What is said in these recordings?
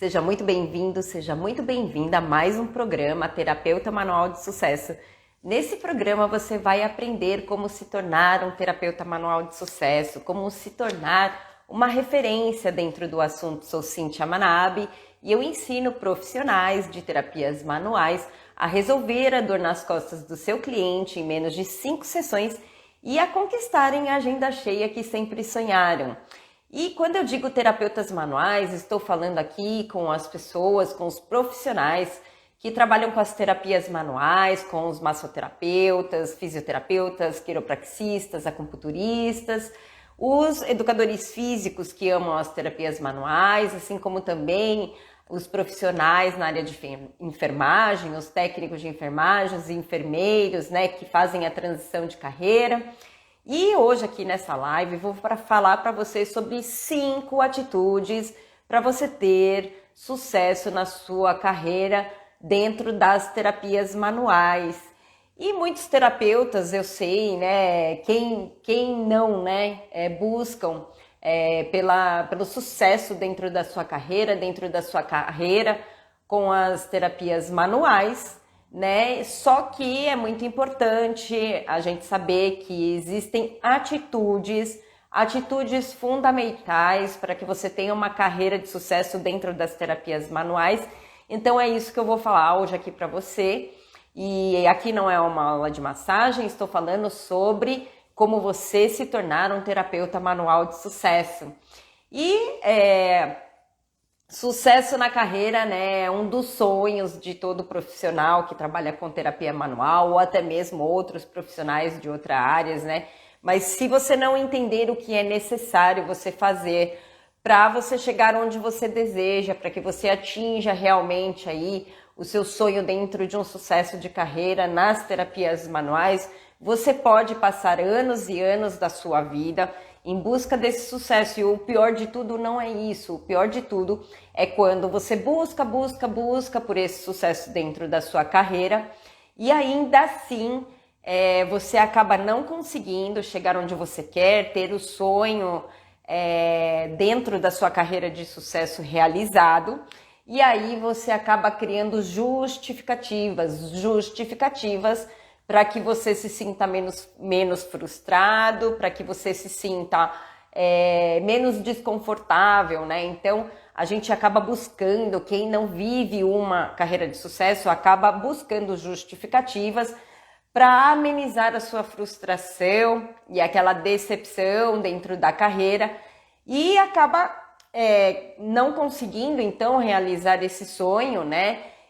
Seja muito bem-vindo, seja muito bem-vinda a mais um programa Terapeuta Manual de Sucesso. Nesse programa você vai aprender como se tornar um terapeuta manual de sucesso, como se tornar uma referência dentro do assunto. Sou Cíntia Manabe e eu ensino profissionais de terapias manuais a resolver a dor nas costas do seu cliente em menos de 5 sessões e a conquistarem a agenda cheia que sempre sonharam. E quando eu digo terapeutas manuais, estou falando aqui com as pessoas, com os profissionais que trabalham com as terapias manuais, com os massoterapeutas, fisioterapeutas, quiropraxistas, acupunturistas, os educadores físicos que amam as terapias manuais, assim como também os profissionais na área de enfermagem, os técnicos de enfermagem, os enfermeiros, que fazem a transição de carreira. E hoje aqui nessa live vou falar para você sobre 5 atitudes para você ter sucesso na sua carreira dentro das terapias manuais. E muitos terapeutas, eu sei, quem não, buscam pelo sucesso dentro da sua carreira com as terapias manuais, Só que é muito importante a gente saber que existem atitudes fundamentais para que você tenha uma carreira de sucesso dentro das terapias manuais. Então é isso que eu vou falar hoje aqui para você. E aqui não é uma aula de massagem, estou falando sobre como você se tornar um terapeuta manual de sucesso. E sucesso na carreira, é um dos sonhos de todo profissional que trabalha com terapia manual ou até mesmo outros profissionais de outras áreas, Mas se você não entender o que é necessário você fazer para você chegar onde você deseja, para que você atinja realmente aí o seu sonho dentro de um sucesso de carreira nas terapias manuais, você pode passar anos e anos da sua vida em busca desse sucesso. E o pior de tudo não é isso. O pior de tudo é quando você busca por esse sucesso dentro da sua carreira e ainda assim você acaba não conseguindo chegar onde você quer, ter o sonho dentro da sua carreira de sucesso realizado. E aí você acaba criando justificativas para que você se sinta menos frustrado, para que você se sinta menos desconfortável, Então, a gente acaba buscando, quem não vive uma carreira de sucesso, acaba buscando justificativas para amenizar a sua frustração e aquela decepção dentro da carreira e acaba não conseguindo, então, realizar esse sonho,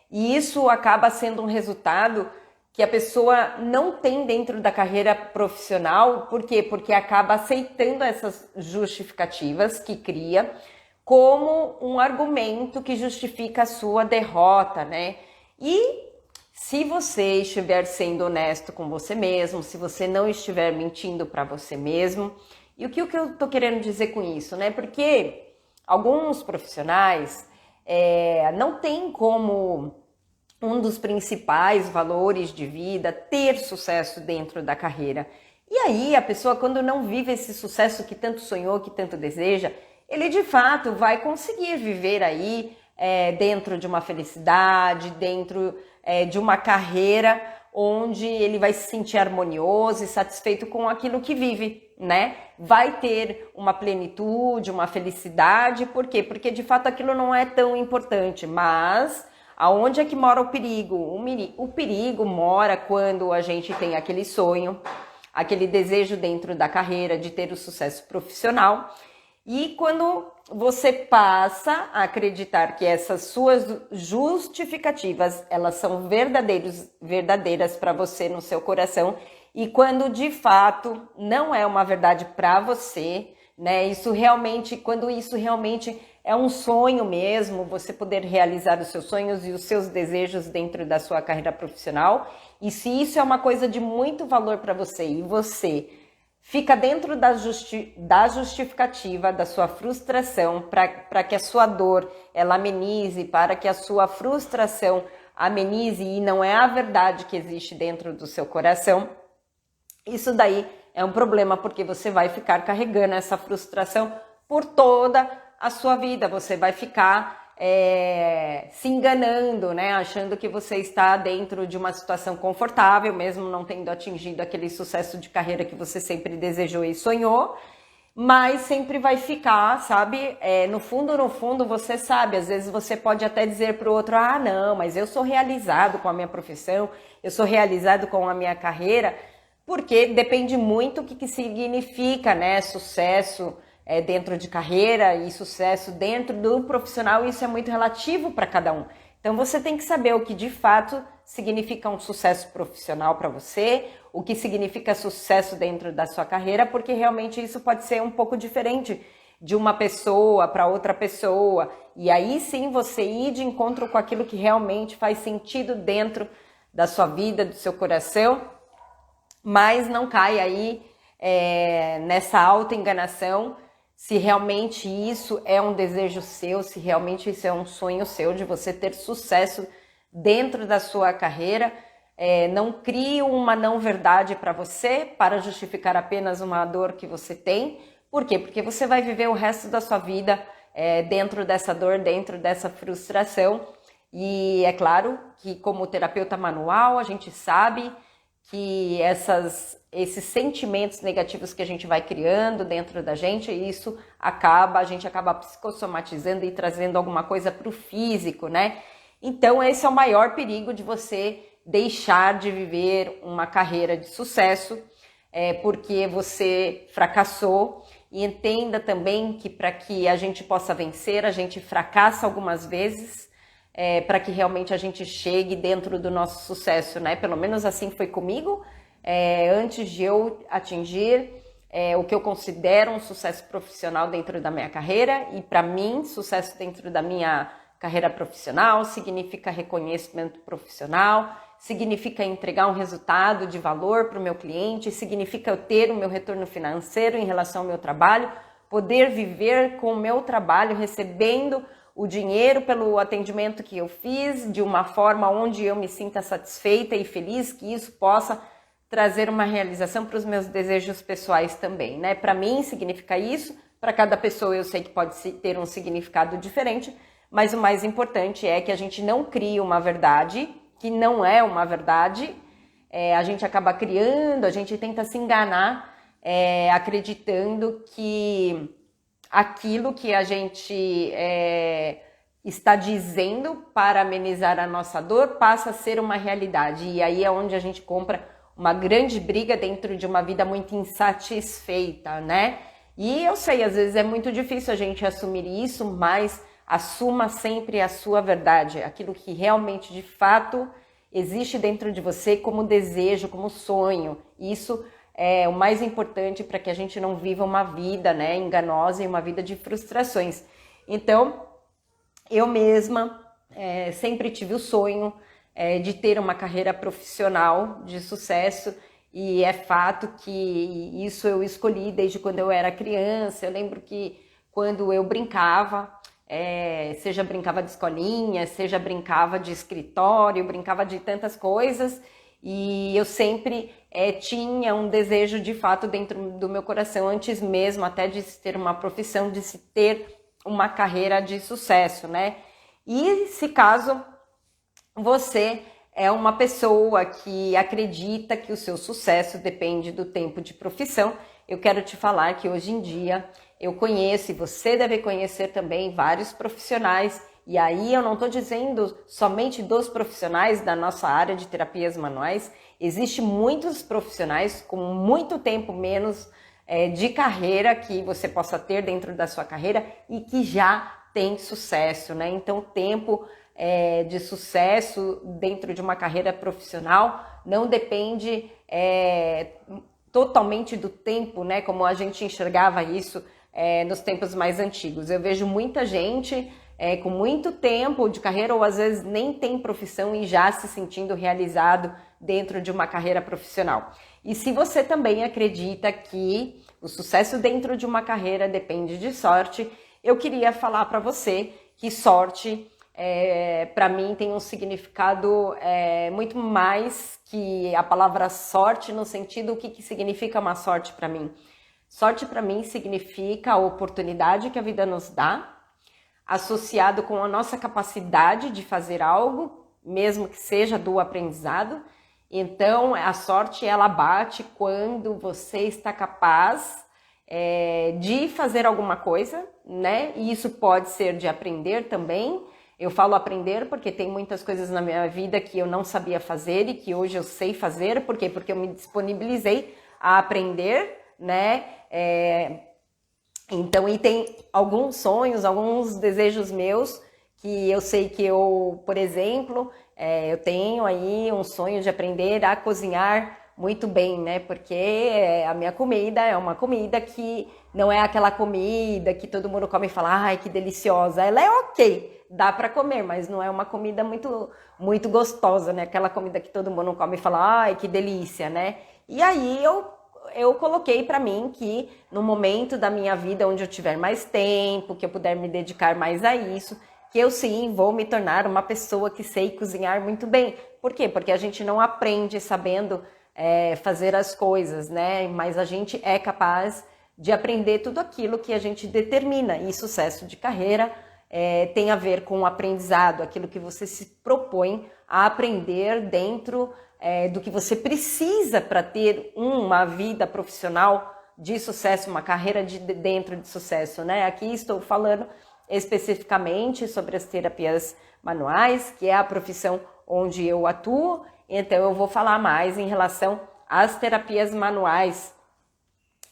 E isso acaba sendo um resultado que a pessoa não tem dentro da carreira profissional. Por quê? Porque acaba aceitando essas justificativas que cria como um argumento que justifica a sua derrota, E se você estiver sendo honesto com você mesmo, se você não estiver mentindo para você mesmo, e o que eu estou querendo dizer com isso, Porque alguns profissionais não têm como um dos principais valores de vida ter sucesso dentro da carreira. E aí a pessoa, quando não vive esse sucesso que tanto sonhou, que tanto deseja, ele de fato vai conseguir viver aí dentro de uma felicidade, dentro de uma carreira onde ele vai se sentir harmonioso e satisfeito com aquilo que vive, Vai ter uma plenitude, uma felicidade. Por quê? Porque de fato aquilo não é tão importante, mas aonde é que mora o perigo? O perigo mora quando a gente tem aquele sonho, aquele desejo dentro da carreira de ter o sucesso profissional e quando você passa a acreditar que essas suas justificativas, elas são verdadeiras para você no seu coração e quando de fato não é uma verdade para você, quando isso realmente é um sonho mesmo, você poder realizar os seus sonhos e os seus desejos dentro da sua carreira profissional. E se isso é uma coisa de muito valor para você e você fica dentro da justificativa da sua frustração para que a sua dor ela amenize, para que a sua frustração amenize e não é a verdade que existe dentro do seu coração, isso daí é um problema, porque você vai ficar carregando essa frustração por toda a sua vida. Você vai ficar se enganando, né? Achando que você está dentro de uma situação confortável, mesmo não tendo atingido aquele sucesso de carreira que você sempre desejou e sonhou, mas sempre vai ficar, sabe? No fundo, você sabe, às vezes você pode até dizer para o outro, ah, não, mas eu sou realizado com a minha profissão, eu sou realizado com a minha carreira, porque depende muito do que significa, né, sucesso dentro de carreira e sucesso dentro do profissional, isso é muito relativo para cada um. Então você tem que saber o que de fato significa um sucesso profissional para você, o que significa sucesso dentro da sua carreira, porque realmente isso pode ser um pouco diferente de uma pessoa para outra pessoa. E aí sim você ir de encontro com aquilo que realmente faz sentido dentro da sua vida, do seu coração, mas não cai aí nessa autoenganação, se realmente isso é um desejo seu, se realmente isso é um sonho seu de você ter sucesso dentro da sua carreira. Não crie uma não verdade para você, para justificar apenas uma dor que você tem. Por quê? Porque você vai viver o resto da sua vida dentro dessa dor, dentro dessa frustração. E é claro que como terapeuta manual, a gente sabe que esses sentimentos negativos que a gente vai criando dentro da gente, isso a gente acaba psicossomatizando e trazendo alguma coisa para o físico, né? Então esse é o maior perigo de você deixar de viver uma carreira de sucesso, porque você fracassou. E entenda também que para que a gente possa vencer, a gente fracassa algumas vezes, para que realmente a gente chegue dentro do nosso sucesso, né? Pelo menos assim foi comigo, antes de eu atingir o que eu considero um sucesso profissional dentro da minha carreira. E para mim, sucesso dentro da minha carreira profissional significa reconhecimento profissional, significa entregar um resultado de valor para o meu cliente, significa eu ter o meu retorno financeiro em relação ao meu trabalho, poder viver com o meu trabalho, recebendo o dinheiro pelo atendimento que eu fiz, de uma forma onde eu me sinta satisfeita e feliz, que isso possa trazer uma realização para os meus desejos pessoais também, né? Para mim significa isso, para cada pessoa eu sei que pode ter um significado diferente, mas o mais importante é que a gente não crie uma verdade que não é uma verdade. A gente acaba criando, a gente tenta se enganar, acreditando que aquilo que a gente está dizendo para amenizar a nossa dor passa a ser uma realidade. E aí é onde a gente compra uma grande briga dentro de uma vida muito insatisfeita, né? E eu sei, às vezes é muito difícil a gente assumir isso, mas assuma sempre a sua verdade, aquilo que realmente, de fato, existe dentro de você como desejo, como sonho. Isso é o mais importante para que a gente não viva uma vida, né, enganosa e uma vida de frustrações. Então, eu mesma sempre tive o sonho de ter uma carreira profissional de sucesso, e é fato que isso eu escolhi desde quando eu era criança. Eu lembro que quando eu brincava, seja brincava de escolinha, seja brincava de escritório, brincava de tantas coisas, e eu sempre tinha um desejo de fato dentro do meu coração, antes mesmo até de se ter uma profissão, de se ter uma carreira de sucesso, né? E se caso você é uma pessoa que acredita que o seu sucesso depende do tempo de profissão, eu quero te falar que hoje em dia eu conheço, e você deve conhecer também, vários profissionais. E aí eu não estou dizendo somente dos profissionais da nossa área de terapias manuais. Existem muitos profissionais com muito tempo menos de carreira que você possa ter dentro da sua carreira e que já tem sucesso, né? Então, tempo de sucesso dentro de uma carreira profissional não depende totalmente do tempo, né? Como a gente enxergava isso nos tempos mais antigos. Eu vejo muita gente com muito tempo de carreira, ou às vezes nem tem profissão e já se sentindo realizado dentro de uma carreira profissional. E se você também acredita que o sucesso dentro de uma carreira depende de sorte, eu queria falar para você que sorte, para mim, tem um significado muito mais que a palavra sorte, no sentido, o que significa uma sorte para mim? Sorte para mim significa a oportunidade que a vida nos dá, associado com a nossa capacidade de fazer algo, mesmo que seja do aprendizado. Então, a sorte, ela bate quando você está capaz de fazer alguma coisa, né? E isso pode ser de aprender também. Eu falo aprender porque tem muitas coisas na minha vida que eu não sabia fazer e que hoje eu sei fazer. Por quê? Porque eu me disponibilizei a aprender, né? Então, e tem alguns sonhos, alguns desejos meus que eu sei que eu, por exemplo, eu tenho aí um sonho de aprender a cozinhar muito bem, né? Porque a minha comida é uma comida que não é aquela comida que todo mundo come e fala, ai, que deliciosa. Ela é ok, dá para comer, mas não é uma comida muito gostosa, né? Aquela comida que todo mundo come e fala, ai, que delícia, né? E aí eu coloquei para mim que no momento da minha vida onde eu tiver mais tempo, que eu puder me dedicar mais a isso, que eu sim vou me tornar uma pessoa que sei cozinhar muito bem. Por quê? Porque a gente não aprende sabendo fazer as coisas, né? Mas a gente é capaz de aprender tudo aquilo que a gente determina. E sucesso de carreira tem a ver com o aprendizado, aquilo que você se propõe a aprender dentro do que você precisa para ter uma vida profissional de sucesso, uma carreira dentro de sucesso, né? Aqui estou falando especificamente sobre as terapias manuais, que é a profissão onde eu atuo, então eu vou falar mais em relação às terapias manuais.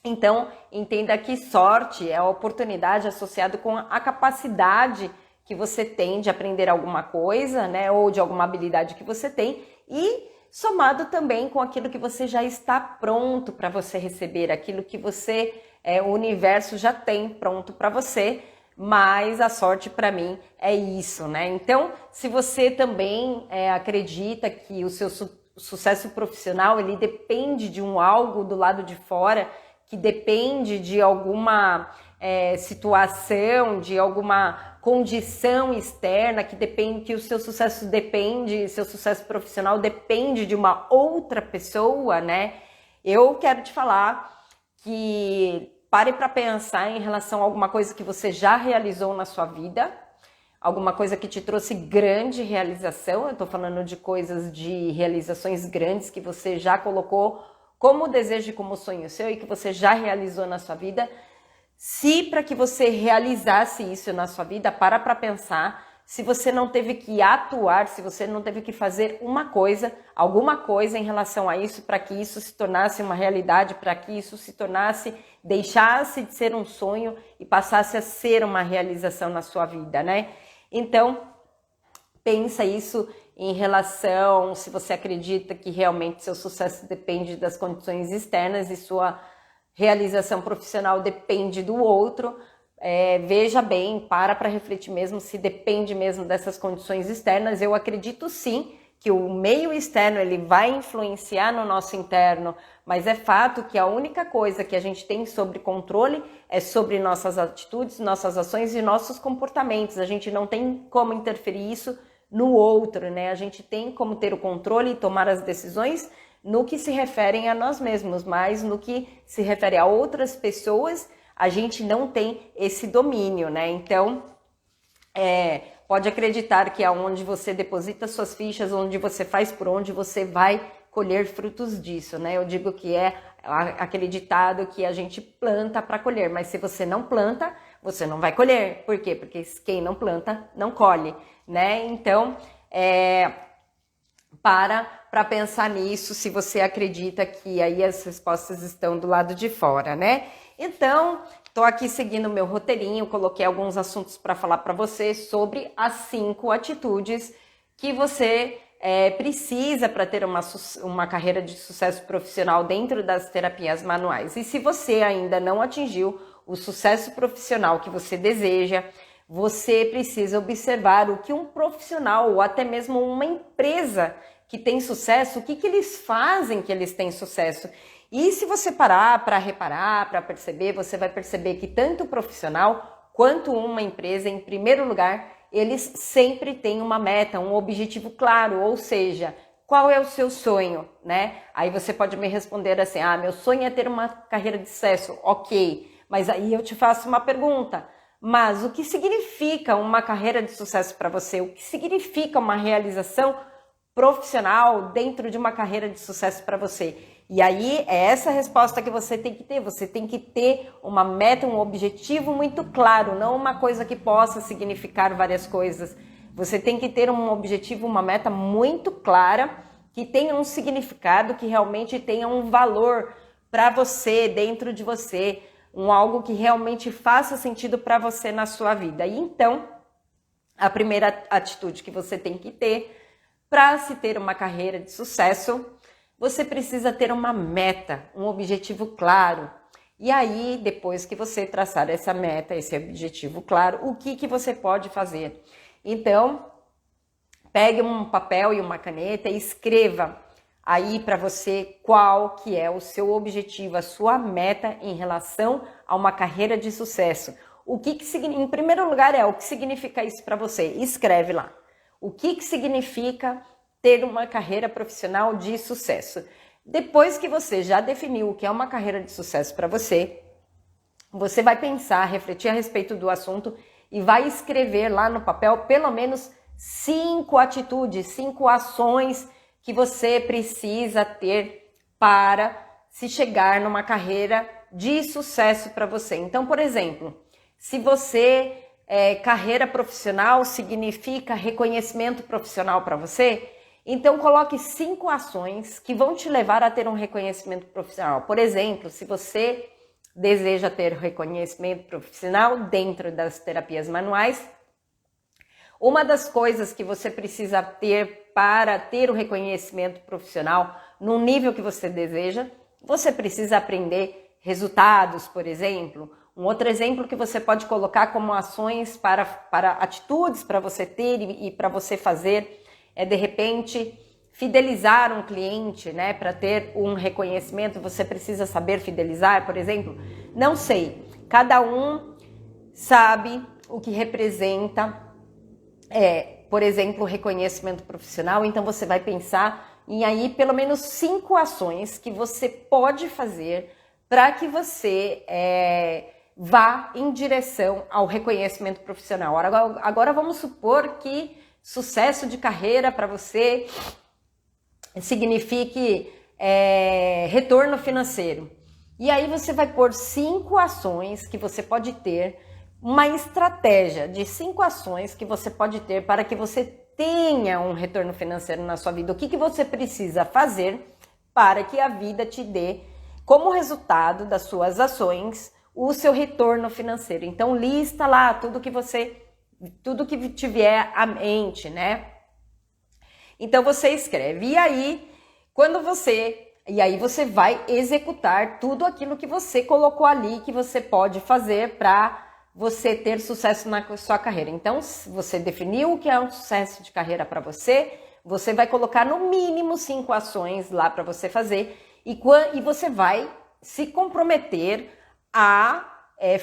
Então, entenda que sorte é a oportunidade associada com a capacidade que você tem de aprender alguma coisa, né, ou de alguma habilidade que você tem, e somado também com aquilo que você já está pronto para você receber, aquilo que o universo já tem pronto para você. Mas a sorte para mim é isso, né? Então, se você também acredita que o seu sucesso profissional ele depende de algo do lado de fora, que depende de alguma situação, de alguma condição externa, que o seu sucesso profissional depende de uma outra pessoa, né? Eu quero te falar que pare para pensar em relação a alguma coisa que você já realizou na sua vida, alguma coisa que te trouxe grande realização. Eu estou falando de coisas, de realizações grandes que você já colocou como desejo e como sonho seu e que você já realizou na sua vida. Se para que você realizasse isso na sua vida, para pensar se você não teve que atuar, se você não teve que fazer alguma coisa em relação a isso, para que isso se tornasse uma realidade, para que isso deixasse de ser um sonho e passasse a ser uma realização na sua vida, né? Então, pensa isso em relação, se você acredita que realmente seu sucesso depende das condições externas e sua realização profissional depende do outro. Veja bem, para refletir mesmo se depende mesmo dessas condições externas. Eu acredito sim que o meio externo ele vai influenciar no nosso interno, mas é fato que a única coisa que a gente tem sobre controle é sobre nossas atitudes, nossas ações e nossos comportamentos. A gente não tem como interferir isso no outro, né? A gente tem como ter o controle e tomar as decisões no que se referem a nós mesmos, mas no que se refere a outras pessoas, a gente não tem esse domínio, né? Então, pode acreditar que aonde você deposita suas fichas, onde você faz por onde, você vai colher frutos disso, né? Eu digo que é aquele ditado que a gente planta para colher, mas se você não planta, você não vai colher. Por quê? Porque quem não planta, não colhe, né? Então, para pensar nisso, se você acredita que aí as respostas estão do lado de fora, né? Então, estou aqui seguindo o meu roteirinho, coloquei alguns assuntos para falar para você sobre as 5 atitudes que você precisa para ter uma carreira de sucesso profissional dentro das terapias manuais. E se você ainda não atingiu o sucesso profissional que você deseja, você precisa observar o que um profissional ou até mesmo uma empresa que tem sucesso, o que eles fazem que eles têm sucesso. E se você parar para reparar, para perceber, você vai perceber que tanto o profissional quanto uma empresa, em primeiro lugar, eles sempre têm uma meta, um objetivo claro, ou seja, qual é o seu sonho, né? Aí você pode me responder assim, meu sonho é ter uma carreira de sucesso, ok, mas aí eu te faço uma pergunta, Mas o que significa uma carreira de sucesso para você? O que significa uma realização profissional dentro de uma carreira de sucesso para você? E aí é essa resposta que você tem que ter. Você tem que ter uma meta, um objetivo muito claro, não uma coisa que possa significar várias coisas. Você tem que ter um objetivo, uma meta muito clara, que tenha um significado, que realmente tenha um valor para você, dentro de você, algo que realmente faça sentido para você na sua vida. E então, a primeira atitude que você tem que ter para se ter uma carreira de sucesso, você precisa ter uma meta, um objetivo claro. E aí, depois que você traçar essa meta, esse objetivo claro, o que você pode fazer? Então, pegue um papel e uma caneta e escreva aí para você qual que é o seu objetivo, a sua meta em relação a uma carreira de sucesso. Em primeiro lugar, o que significa isso para você? Escreve lá. O que significa ter uma carreira profissional de sucesso? Depois que você já definiu o que é uma carreira de sucesso para você, você vai pensar, refletir a respeito do assunto e vai escrever lá no papel pelo menos 5 atitudes, 5 ações que você precisa ter para se chegar numa carreira de sucesso para você. Então, por exemplo, se você carreira profissional significa reconhecimento profissional para você, então coloque 5 ações que vão te levar a ter um reconhecimento profissional. Por exemplo, se você deseja ter reconhecimento profissional dentro das terapias manuais, uma das coisas que você precisa ter para ter o reconhecimento profissional no nível que você deseja, você precisa aprender resultados, por exemplo. Um outro exemplo que você pode colocar como ações para atitudes para você ter e para você fazer é, de repente, fidelizar um cliente, né? Para ter um reconhecimento, você precisa saber fidelizar, por exemplo. Não sei, cada um sabe o que representa, por exemplo, o reconhecimento profissional. Então você vai pensar em aí pelo menos 5 ações que você pode fazer para que você vá em direção ao reconhecimento profissional. Agora vamos supor que sucesso de carreira para você signifique retorno financeiro. E aí você vai pôr 5 ações que você pode ter, uma estratégia de 5 ações que você pode ter para que você tenha um retorno financeiro na sua vida. O que você precisa fazer para que a vida te dê, como resultado das suas ações, o seu retorno financeiro. Então lista lá tudo que te vier à mente, né? Então você escreve. E aí você vai executar tudo aquilo que você colocou ali, que você pode fazer para você ter sucesso na sua carreira. Então, você definiu o que é um sucesso de carreira para você, você vai colocar no mínimo 5 ações lá para você fazer e você vai se comprometer a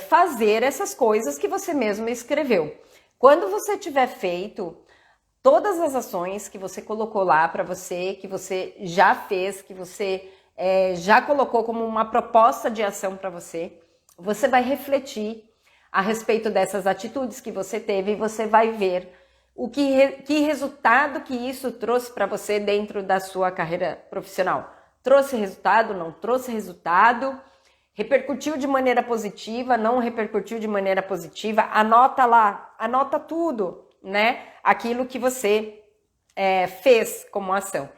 fazer essas coisas que você mesmo escreveu. Quando você tiver feito todas as ações que você colocou lá para você, que você já fez, que você já colocou como uma proposta de ação para você, você vai refletir a respeito dessas atitudes que você teve e você vai ver que resultado que isso trouxe para você dentro da sua carreira profissional. Trouxe resultado, não trouxe resultado? Repercutiu de maneira positiva, não repercutiu de maneira positiva? Anota lá, anota tudo, né? Aquilo que você fez como ação.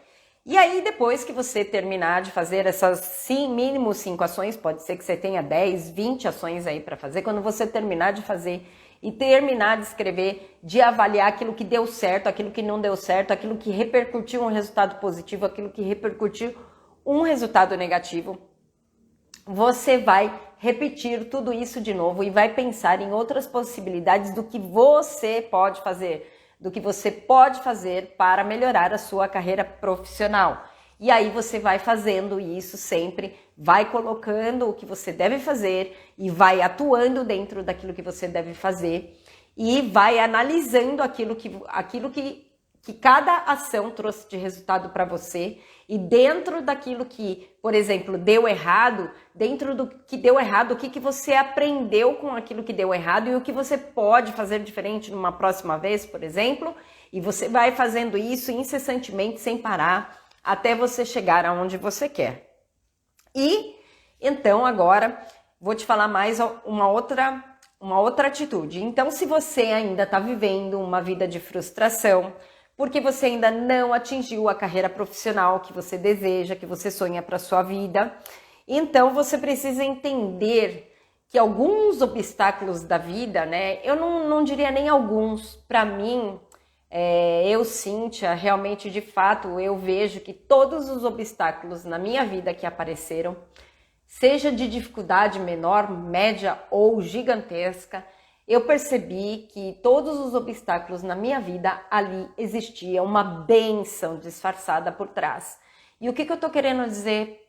E aí, depois que você terminar de fazer essas mínimo 5 ações, pode ser que você tenha 10, 20 ações aí para fazer, quando você terminar de fazer e terminar de escrever, de avaliar aquilo que deu certo, aquilo que não deu certo, aquilo que repercutiu um resultado positivo, aquilo que repercutiu um resultado negativo, você vai repetir tudo isso de novo e vai pensar em outras possibilidades do que você pode fazer, para melhorar a sua carreira profissional. E aí você vai fazendo isso sempre, vai colocando o que você deve fazer e vai atuando dentro daquilo que você deve fazer e vai analisando aquilo que que cada ação trouxe de resultado para você, e dentro daquilo que, por exemplo, deu errado, dentro do que deu errado, o que você aprendeu com aquilo que deu errado e o que você pode fazer diferente numa próxima vez, por exemplo, e você vai fazendo isso incessantemente, sem parar, até você chegar aonde você quer. E, então, agora, vou te falar mais uma outra atitude. Então, se você ainda está vivendo uma vida de frustração, porque você ainda não atingiu a carreira profissional que você deseja, que você sonha para a sua vida, então você precisa entender que alguns obstáculos da vida, né? Eu não diria nem alguns, para mim, eu, Cíntia, realmente, de fato, eu vejo que todos os obstáculos na minha vida que apareceram, seja de dificuldade menor, média ou gigantesca, eu percebi que todos os obstáculos na minha vida, ali existia uma bênção disfarçada por trás. E o que eu tô querendo dizer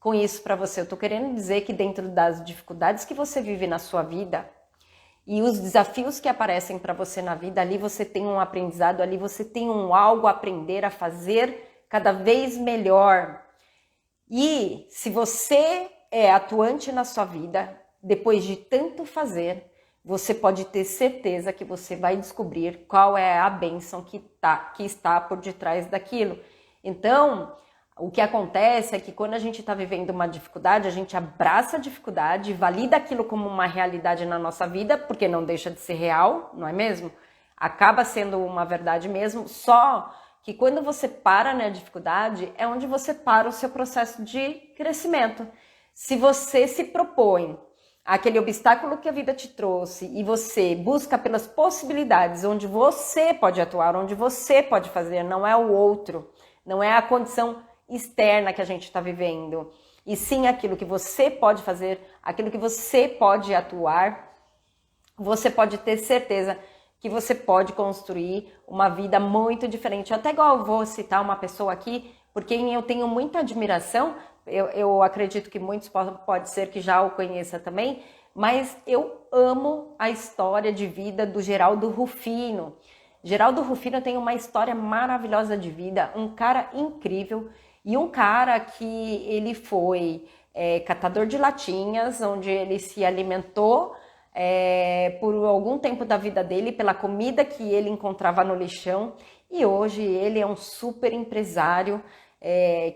com isso para você? Eu tô querendo dizer que dentro das dificuldades que você vive na sua vida e os desafios que aparecem para você na vida, ali você tem um aprendizado, ali você tem algo a aprender a fazer cada vez melhor. E se você é atuante na sua vida, depois de tanto fazer, você pode ter certeza que você vai descobrir qual é a bênção que está por detrás daquilo. Então, o que acontece é que quando a gente está vivendo uma dificuldade, a gente abraça a dificuldade, valida aquilo como uma realidade na nossa vida, porque não deixa de ser real, não é mesmo? Acaba sendo uma verdade mesmo, só que quando você para na dificuldade, é onde você para o seu processo de crescimento. Se você se propõe aquele obstáculo que a vida te trouxe e você busca pelas possibilidades onde você pode atuar, onde você pode fazer, não é o outro, não é a condição externa que a gente está vivendo, e sim aquilo que você pode fazer, aquilo que você pode atuar, você pode ter certeza que você pode construir uma vida muito diferente. Até igual eu vou citar uma pessoa aqui, por quem eu tenho muita admiração, eu acredito que muitos pode ser que já o conheça também, mas eu amo a história de vida do Geraldo Rufino. Geraldo Rufino tem uma história maravilhosa de vida, um cara incrível, e um cara que ele foi catador de latinhas, onde ele se alimentou por algum tempo da vida dele pela comida que ele encontrava no lixão, e hoje ele é um super empresário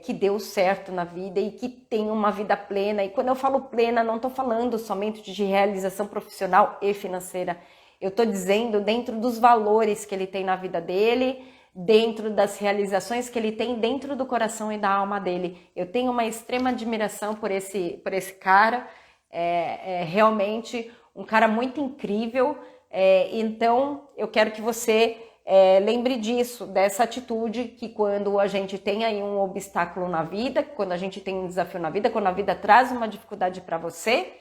que deu certo na vida e que tem uma vida plena. E quando eu falo plena, não estou falando somente de realização profissional e financeira, eu estou dizendo dentro dos valores que ele tem na vida dele, dentro das realizações que ele tem dentro do coração e da alma dele. Eu tenho uma extrema admiração por esse cara, realmente um cara muito incrível. Então eu quero que você lembre disso, dessa atitude, que quando a gente tem aí um obstáculo na vida, quando a gente tem um desafio na vida, quando a vida traz uma dificuldade para você,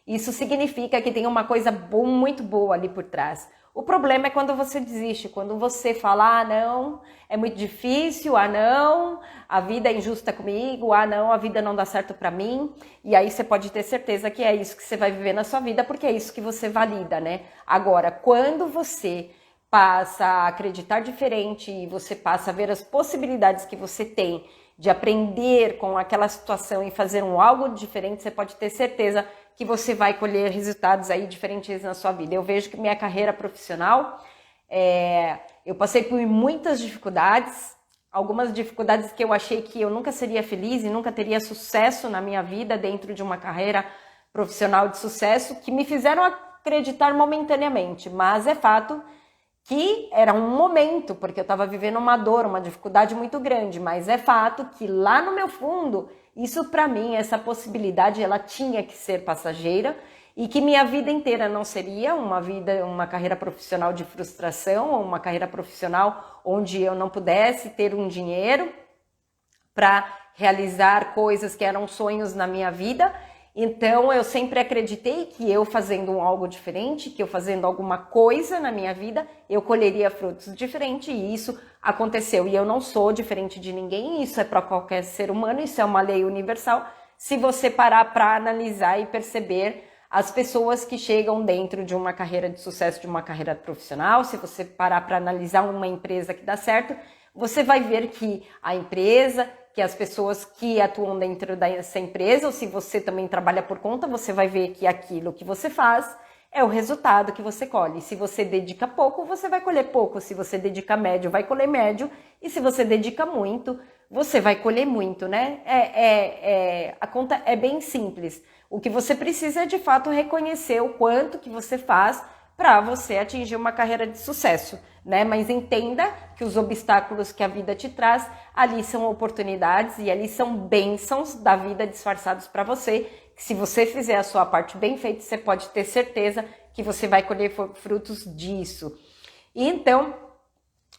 isso significa que tem uma coisa muito boa ali por trás. O problema é quando você desiste, quando você fala, ah não, é muito difícil, ah não, a vida é injusta comigo, ah não, a vida não dá certo para mim. E aí você pode ter certeza que é isso que você vai viver na sua vida, porque é isso que você valida, né? Agora, quando você passa a acreditar diferente e você passa a ver as possibilidades que você tem de aprender com aquela situação e fazer algo diferente, você pode ter certeza que você vai colher resultados aí diferentes na sua vida. Eu vejo que minha carreira profissional, eu passei por muitas dificuldades, algumas dificuldades que eu achei que eu nunca seria feliz e nunca teria sucesso na minha vida dentro de uma carreira profissional de sucesso, que me fizeram acreditar momentaneamente, mas é fato que era um momento, porque eu estava vivendo uma dor, uma dificuldade muito grande, mas é fato que lá no meu fundo, isso para mim, essa possibilidade, ela tinha que ser passageira, e que minha vida inteira não seria uma carreira profissional de frustração, ou uma carreira profissional onde eu não pudesse ter um dinheiro para realizar coisas que eram sonhos na minha vida. Então, eu sempre acreditei que eu fazendo algo diferente, que eu fazendo alguma coisa na minha vida, eu colheria frutos diferentes, e isso aconteceu. E eu não sou diferente de ninguém, isso é para qualquer ser humano, isso é uma lei universal. Se você parar para analisar e perceber as pessoas que chegam dentro de uma carreira de sucesso, de uma carreira profissional. Se você parar para analisar uma empresa que dá certo, você vai ver que a empresa, que as pessoas que atuam dentro dessa empresa, ou se você também trabalha por conta, você vai ver que aquilo que você faz é o resultado que você colhe. Se você dedica pouco, você vai colher pouco. Se você dedica médio, vai colher médio. E se você dedica muito, você vai colher muito, né? A conta é bem simples. O que você precisa é, de fato, reconhecer o quanto que você faz para você atingir uma carreira de sucesso, né? Mas entenda que os obstáculos que a vida te traz, ali são oportunidades e ali são bênçãos da vida disfarçados para você, que se você fizer a sua parte bem feita, você pode ter certeza que você vai colher frutos disso. E então,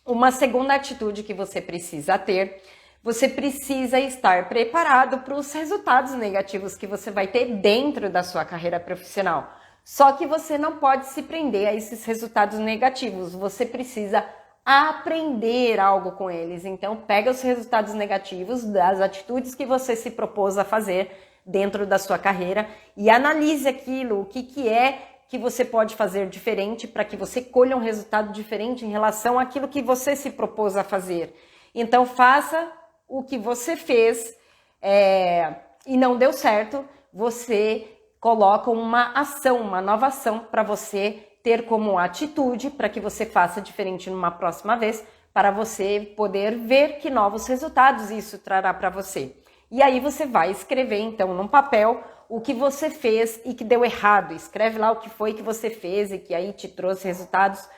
uma segunda atitude que você precisa ter, você precisa estar preparado para os resultados negativos que você vai ter dentro da sua carreira profissional. Só que você não pode se prender a esses resultados negativos, você precisa aprender algo com eles. Então, pega os resultados negativos das atitudes que você se propôs a fazer dentro da sua carreira e analise aquilo, o que é que você pode fazer diferente para que você colha um resultado diferente em relação àquilo que você se propôs a fazer. Então, faça o que você fez e não deu certo, você coloca uma ação, uma nova ação para você ter como atitude, para que você faça diferente numa próxima vez, para você poder ver que novos resultados isso trará para você. E aí você vai escrever, então, num papel o que você fez e que deu errado. Escreve lá o que foi que você fez e que aí te trouxe resultados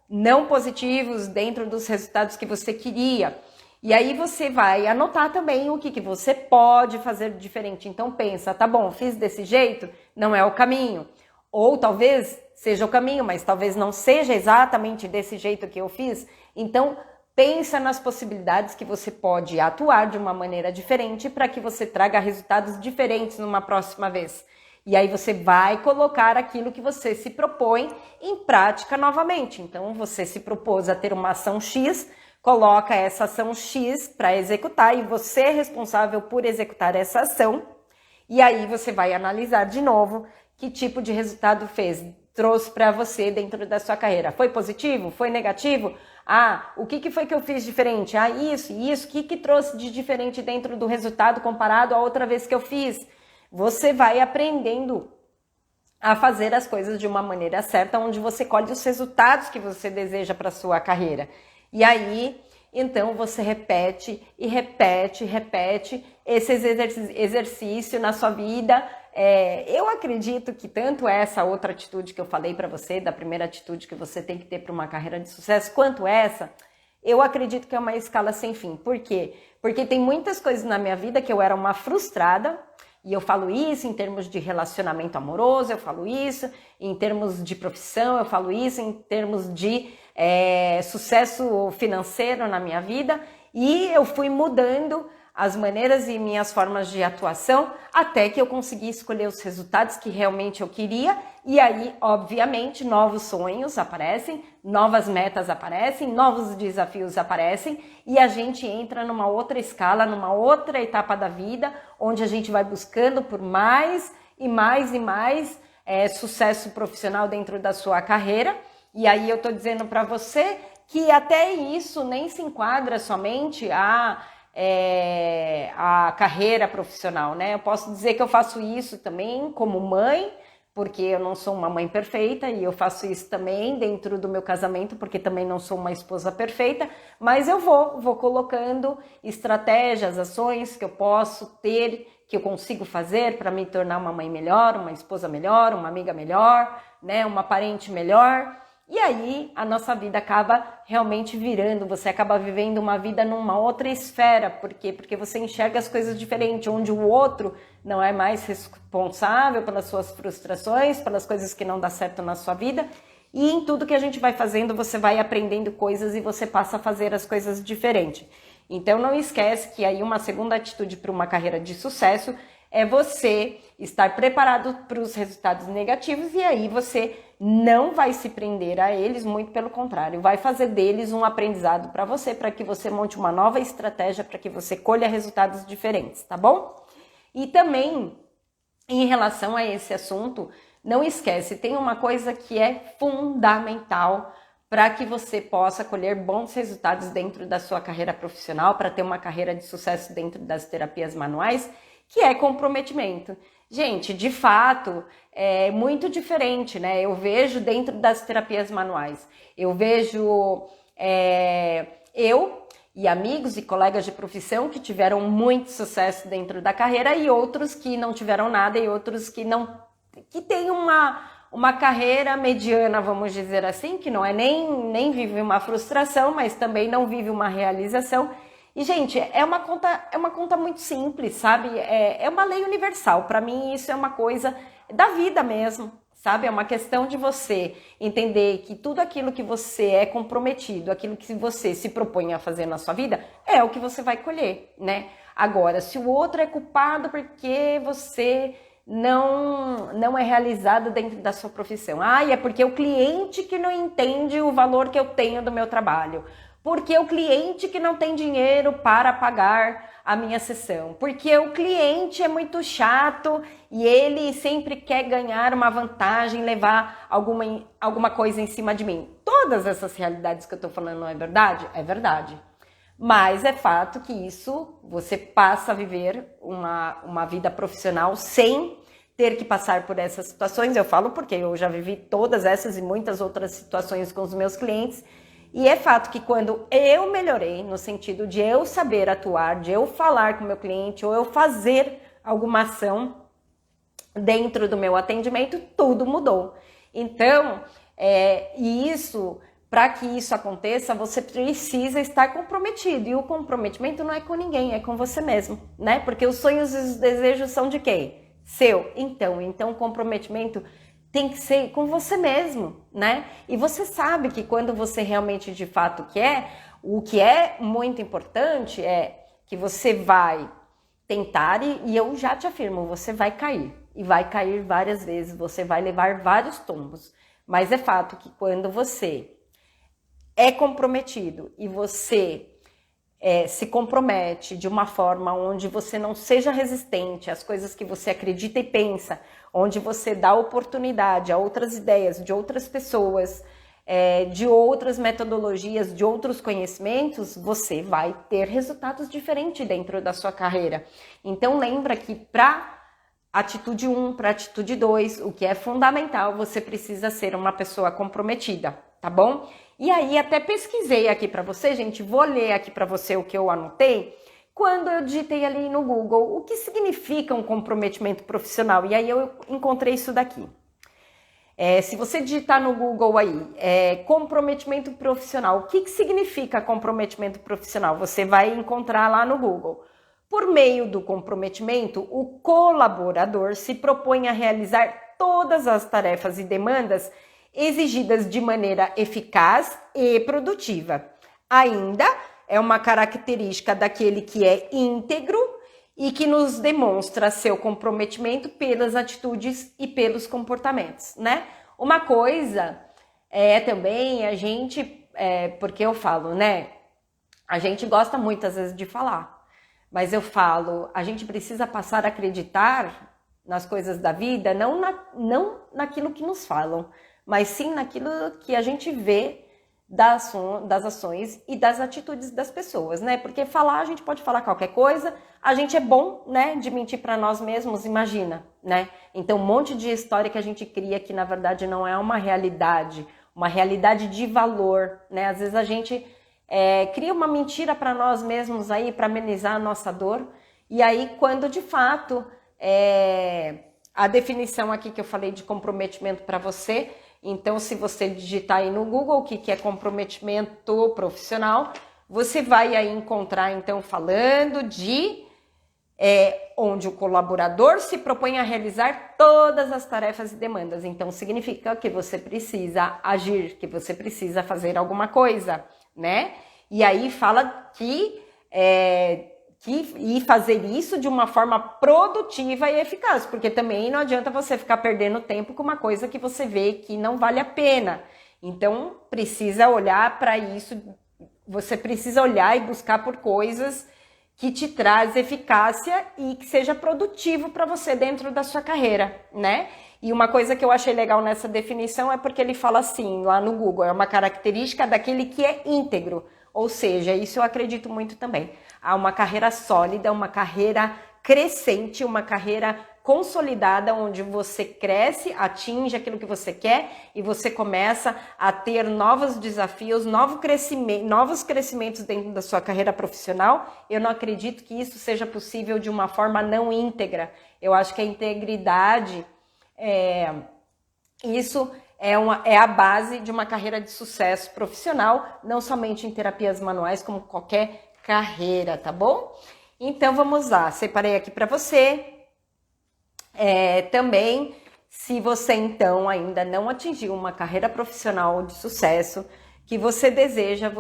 não positivos dentro dos resultados que você queria. E aí você vai anotar também o que você pode fazer diferente. Então pensa, tá bom, fiz desse jeito, não é o caminho. Ou talvez seja o caminho, mas talvez não seja exatamente desse jeito que eu fiz. Então pensa nas possibilidades que você pode atuar de uma maneira diferente para que você traga resultados diferentes numa próxima vez. E aí você vai colocar aquilo que você se propõe em prática novamente. Então você se propôs a ter uma ação X, coloca essa ação X para executar e você é responsável por executar essa ação. E aí você vai analisar de novo que tipo de resultado trouxe para você dentro da sua carreira. Foi positivo? Foi negativo? O que foi que eu fiz diferente? Isso. O que trouxe de diferente dentro do resultado comparado à outra vez que eu fiz? Você vai aprendendo a fazer as coisas de uma maneira certa, onde você colhe os resultados que você deseja para a sua carreira. E aí, então, você repete esse exercício na sua vida. Eu acredito que tanto essa outra atitude que eu falei para você, da primeira atitude que você tem que ter para uma carreira de sucesso, quanto essa, eu acredito que é uma escala sem fim. Por quê? Porque tem muitas coisas na minha vida que eu era uma frustrada, e eu falo isso em termos de relacionamento amoroso, eu falo isso em termos de profissão, eu falo isso em termos de sucesso financeiro na minha vida, e eu fui mudando as maneiras e minhas formas de atuação até que eu consegui escolher os resultados que realmente eu queria. E aí, obviamente, novos sonhos aparecem, novas metas aparecem, novos desafios aparecem e a gente entra numa outra escala, numa outra etapa da vida, onde a gente vai buscando por mais e mais e mais sucesso profissional dentro da sua carreira. E aí eu tô dizendo para você que até isso nem se enquadra somente a carreira profissional, né? Eu posso dizer que eu faço isso também como mãe, porque eu não sou uma mãe perfeita, e eu faço isso também dentro do meu casamento, porque também não sou uma esposa perfeita, mas eu vou colocando estratégias, ações que eu posso ter, que eu consigo fazer para me tornar uma mãe melhor, uma esposa melhor, uma amiga melhor, né? Uma parente melhor. E aí a nossa vida acaba realmente virando, você acaba vivendo uma vida numa outra esfera. Por quê? Porque você enxerga as coisas diferente, onde o outro não é mais responsável pelas suas frustrações, pelas coisas que não dão certo na sua vida. E em tudo que a gente vai fazendo, você vai aprendendo coisas e você passa a fazer as coisas diferente. Então não esquece que aí uma segunda atitude para uma carreira de sucesso é você estar preparado para os resultados negativos, e aí você não vai se prender a eles, muito pelo contrário, vai fazer deles um aprendizado para você, para que você monte uma nova estratégia, para que você colha resultados diferentes, tá bom? E também, em relação a esse assunto não esquece, tem uma coisa que é fundamental para que você possa colher bons resultados dentro da sua carreira profissional, para ter uma carreira de sucesso dentro das terapias manuais, que é comprometimento. Gente, de fato, é muito diferente, né? Eu vejo dentro das terapias manuais, eu vejo eu e amigos e colegas de profissão que tiveram muito sucesso dentro da carreira e outros que não tiveram nada e outros que têm uma carreira mediana, vamos dizer assim, que não é nem vive uma frustração, mas também não vive uma realização. E, gente, é uma conta muito simples, sabe? É uma lei universal. Para mim, isso é uma coisa da vida mesmo, sabe? É uma questão de você entender que tudo aquilo que você é comprometido, aquilo que você se propõe a fazer na sua vida, é o que você vai colher, né? Agora, se o outro é culpado porque você não é realizado dentro da sua profissão. É porque o cliente que não entende o valor que eu tenho do meu trabalho. Porque o cliente que não tem dinheiro para pagar a minha sessão. Porque o cliente é muito chato e ele sempre quer ganhar uma vantagem, levar alguma coisa em cima de mim. Todas essas realidades que eu estou falando não é verdade? É verdade. Mas é fato que isso, você passa a viver uma vida profissional sem ter que passar por essas situações. Eu falo porque eu já vivi todas essas e muitas outras situações com os meus clientes. E é fato que quando eu melhorei, no sentido de eu saber atuar, de eu falar com o meu cliente ou eu fazer alguma ação dentro do meu atendimento, tudo mudou. Então, para que isso aconteça, você precisa estar comprometido. E o comprometimento não é com ninguém, é com você mesmo, né? Porque os sonhos e os desejos são de quem? Seu. Então o comprometimento tem que ser com você mesmo, né? E você sabe que quando você realmente de fato quer, o que é muito importante é que você vai tentar e eu já te afirmo, você vai cair. E vai cair várias vezes, você vai levar vários tombos. Mas é fato que quando você é comprometido e você se compromete de uma forma onde você não seja resistente às coisas que você acredita e pensa, onde você dá oportunidade a outras ideias de outras pessoas, de outras metodologias, de outros conhecimentos, você vai ter resultados diferentes dentro da sua carreira. Então lembra que para atitude 1, para atitude 2, o que é fundamental, você precisa ser uma pessoa comprometida, tá bom? E aí até pesquisei aqui para você, gente, vou ler aqui para você o que eu anotei, quando eu digitei ali no Google, o que significa um comprometimento profissional? E aí eu encontrei isso daqui. Se você digitar no Google aí, comprometimento profissional, o que significa comprometimento profissional? Você vai encontrar lá no Google. Por meio do comprometimento, o colaborador se propõe a realizar todas as tarefas e demandas exigidas de maneira eficaz e produtiva. Ainda é uma característica daquele que é íntegro e que nos demonstra seu comprometimento pelas atitudes e pelos comportamentos, né? Uma coisa também a gente, porque eu falo, né? A gente gosta muitas vezes de falar, mas eu falo, a gente precisa passar a acreditar nas coisas da vida, não naquilo que nos falam, mas sim naquilo que a gente vê das ações e das atitudes das pessoas, né? Porque falar, a gente pode falar qualquer coisa, a gente é bom, né, de mentir para nós mesmos, imagina, né? Então, um monte de história que a gente cria que, na verdade, não é uma realidade de valor, né? Às vezes a gente cria uma mentira para nós mesmos aí, para amenizar a nossa dor, e aí, quando, de fato, a definição aqui que eu falei de comprometimento para você. Então, se você digitar aí no Google o que é comprometimento profissional, você vai aí encontrar, então, falando de onde o colaborador se propõe a realizar todas as tarefas e demandas. Então, significa que você precisa agir, que você precisa fazer alguma coisa, né? E aí fala e fazer isso de uma forma produtiva e eficaz, porque também não adianta você ficar perdendo tempo com uma coisa que você vê que não vale a pena. Então, precisa olhar para isso, você precisa olhar e buscar por coisas que te traz eficácia e que seja produtivo para você dentro da sua carreira, né? E uma coisa que eu achei legal nessa definição é porque ele fala assim, lá no Google, é uma característica daquele que é íntegro, ou seja, isso eu acredito muito também. Há uma carreira sólida, uma carreira crescente, uma carreira consolidada, onde você cresce, atinge aquilo que você quer e você começa a ter novos desafios, novos crescimentos dentro da sua carreira profissional. Eu não acredito que isso seja possível de uma forma não íntegra. Eu acho que a integridade, isso é a base de uma carreira de sucesso profissional, não somente em terapias manuais, como qualquer carreira, tá bom? Então vamos lá, separei aqui para você. Também, se você então ainda não atingiu uma carreira profissional de sucesso, que você deseja,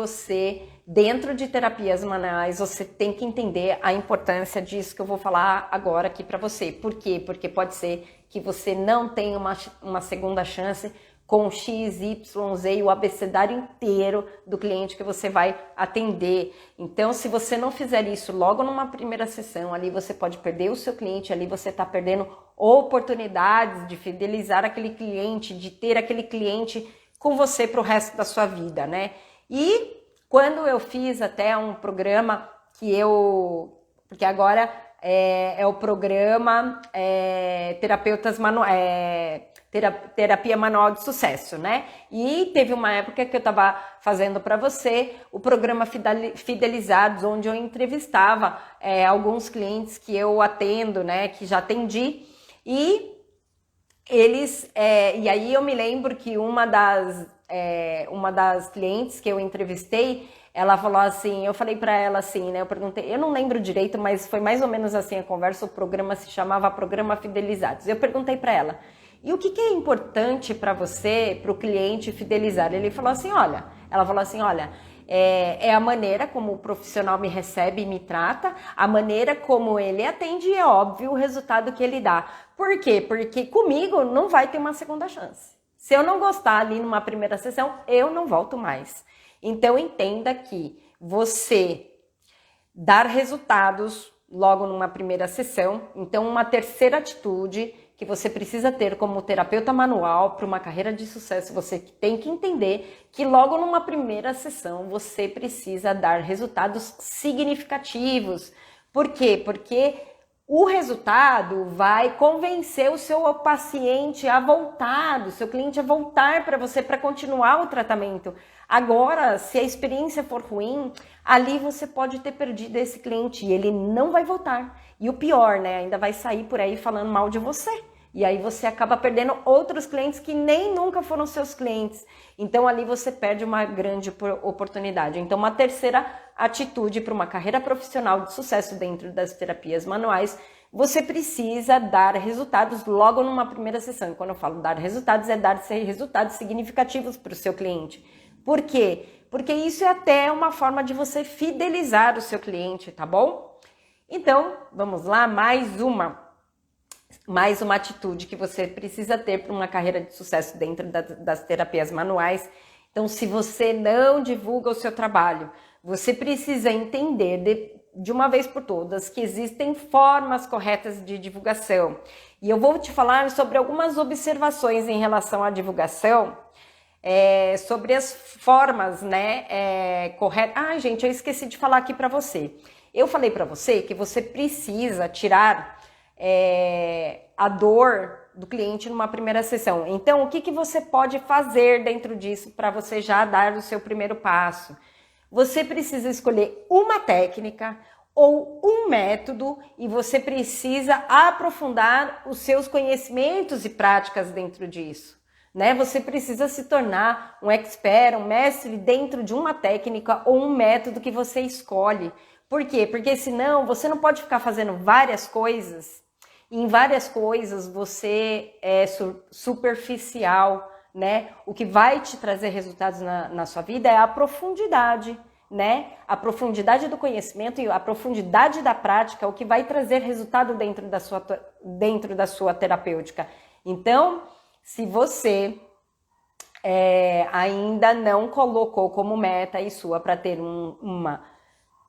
dentro de terapias manuais, você tem que entender a importância disso que eu vou falar agora aqui para você. Por quê? Porque pode ser que você não tenha uma segunda chance com X, Y, Z, o abecedário inteiro do cliente que você vai atender. Então, se você não fizer isso logo numa primeira sessão, ali você pode perder o seu cliente, ali você está perdendo oportunidades de fidelizar aquele cliente, de ter aquele cliente com você para o resto da sua vida, né? E quando eu fiz até um programa porque agora é o programa Terapeutas Manuais, Terapia Manual de Sucesso, né? E teve uma época que eu estava fazendo para você o programa Fidelizados, onde eu entrevistava alguns clientes que eu atendo, né? Que já atendi. E e aí eu me lembro que uma das clientes que eu entrevistei, ela falou assim, eu falei para ela assim, né? Eu perguntei, eu não lembro direito, mas foi mais ou menos assim a conversa. O programa se chamava Programa Fidelizados. Eu perguntei para ela, e o que é importante para você, para o cliente fidelizar? Ela falou assim, olha, é a maneira como o profissional me recebe e me trata, a maneira como ele atende e, é óbvio, o resultado que ele dá. Por quê? Porque comigo não vai ter uma segunda chance. Se eu não gostar ali numa primeira sessão, eu não volto mais. Então, entenda que você dar resultados logo numa primeira sessão, então uma terceira atitude que você precisa ter como terapeuta manual para uma carreira de sucesso, você tem que entender que logo numa primeira sessão você precisa dar resultados significativos. Por quê? Porque o resultado vai convencer o seu paciente a voltar, o seu cliente a voltar para você para continuar o tratamento. Agora, se a experiência for ruim, ali você pode ter perdido esse cliente e ele não vai voltar. E o pior, né? Ainda vai sair por aí falando mal de você. E aí você acaba perdendo outros clientes que nem nunca foram seus clientes. Então ali você perde uma grande oportunidade. Então uma terceira atitude para uma carreira profissional de sucesso dentro das terapias manuais, você precisa dar resultados logo numa primeira sessão. E quando eu falo dar resultados, é dar resultados significativos para o seu cliente. Por quê? Porque isso é até uma forma de você fidelizar o seu cliente, tá bom? Então, vamos lá, mais uma atitude que você precisa ter para uma carreira de sucesso dentro das terapias manuais. Então, se você não divulga o seu trabalho, você precisa entender de uma vez por todas que existem formas corretas de divulgação. E eu vou te falar sobre algumas observações em relação à divulgação, sobre as formas, né, corretas. Gente, eu esqueci de falar aqui para você. Eu falei para você que você precisa tirar a dor do cliente numa primeira sessão. Então, o que você pode fazer dentro disso para você já dar o seu primeiro passo? Você precisa escolher uma técnica ou um método e você precisa aprofundar os seus conhecimentos e práticas dentro disso, né? Você precisa se tornar um expert, um mestre dentro de uma técnica ou um método que você escolhe. Por quê? Porque senão você não pode ficar fazendo várias coisas. Em várias coisas você é superficial, né? O que vai te trazer resultados na sua vida é a profundidade, né? A profundidade do conhecimento e a profundidade da prática, o que vai trazer resultado dentro da sua terapêutica. Então, se você ainda não colocou como meta e sua para ter uma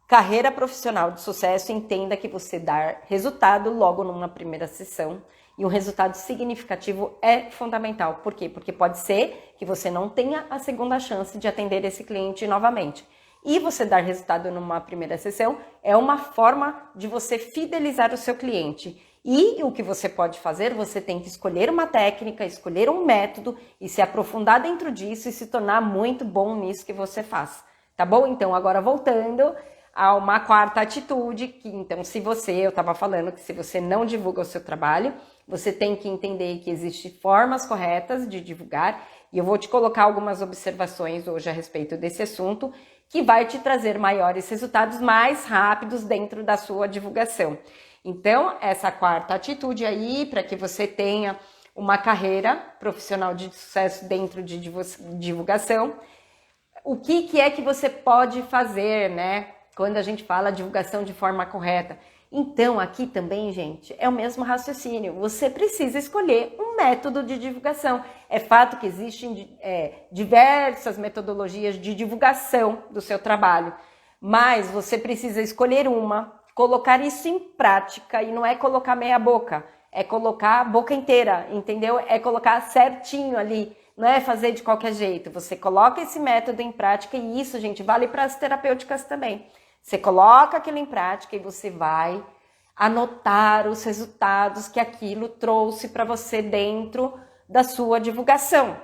carreira profissional de sucesso, entenda que você dar resultado logo numa primeira sessão e um resultado significativo é fundamental. Por quê? Porque pode ser que você não tenha a segunda chance de atender esse cliente novamente. E você dar resultado numa primeira sessão é uma forma de você fidelizar o seu cliente. E o que você pode fazer, você tem que escolher uma técnica, escolher um método e se aprofundar dentro disso e se tornar muito bom nisso que você faz. Tá bom? Então, agora voltando a uma quarta atitude, que então eu estava falando que se você não divulga o seu trabalho, você tem que entender que existem formas corretas de divulgar, e eu vou te colocar algumas observações hoje a respeito desse assunto, que vai te trazer maiores resultados mais rápidos dentro da sua divulgação. Então, essa quarta atitude aí, para que você tenha uma carreira profissional de sucesso dentro de divulgação, o que é que você pode fazer, né? Quando a gente fala divulgação de forma correta. Então, aqui também, gente, é o mesmo raciocínio. Você precisa escolher um método de divulgação. É fato que existem diversas metodologias de divulgação do seu trabalho, mas você precisa escolher uma, colocar isso em prática, e não é colocar meia boca, é colocar a boca inteira, entendeu? É colocar certinho ali. Não é fazer de qualquer jeito. Você coloca esse método em prática, e isso, gente, vale para as terapêuticas também. Você coloca aquilo em prática e você vai anotar os resultados que aquilo trouxe para você dentro da sua divulgação.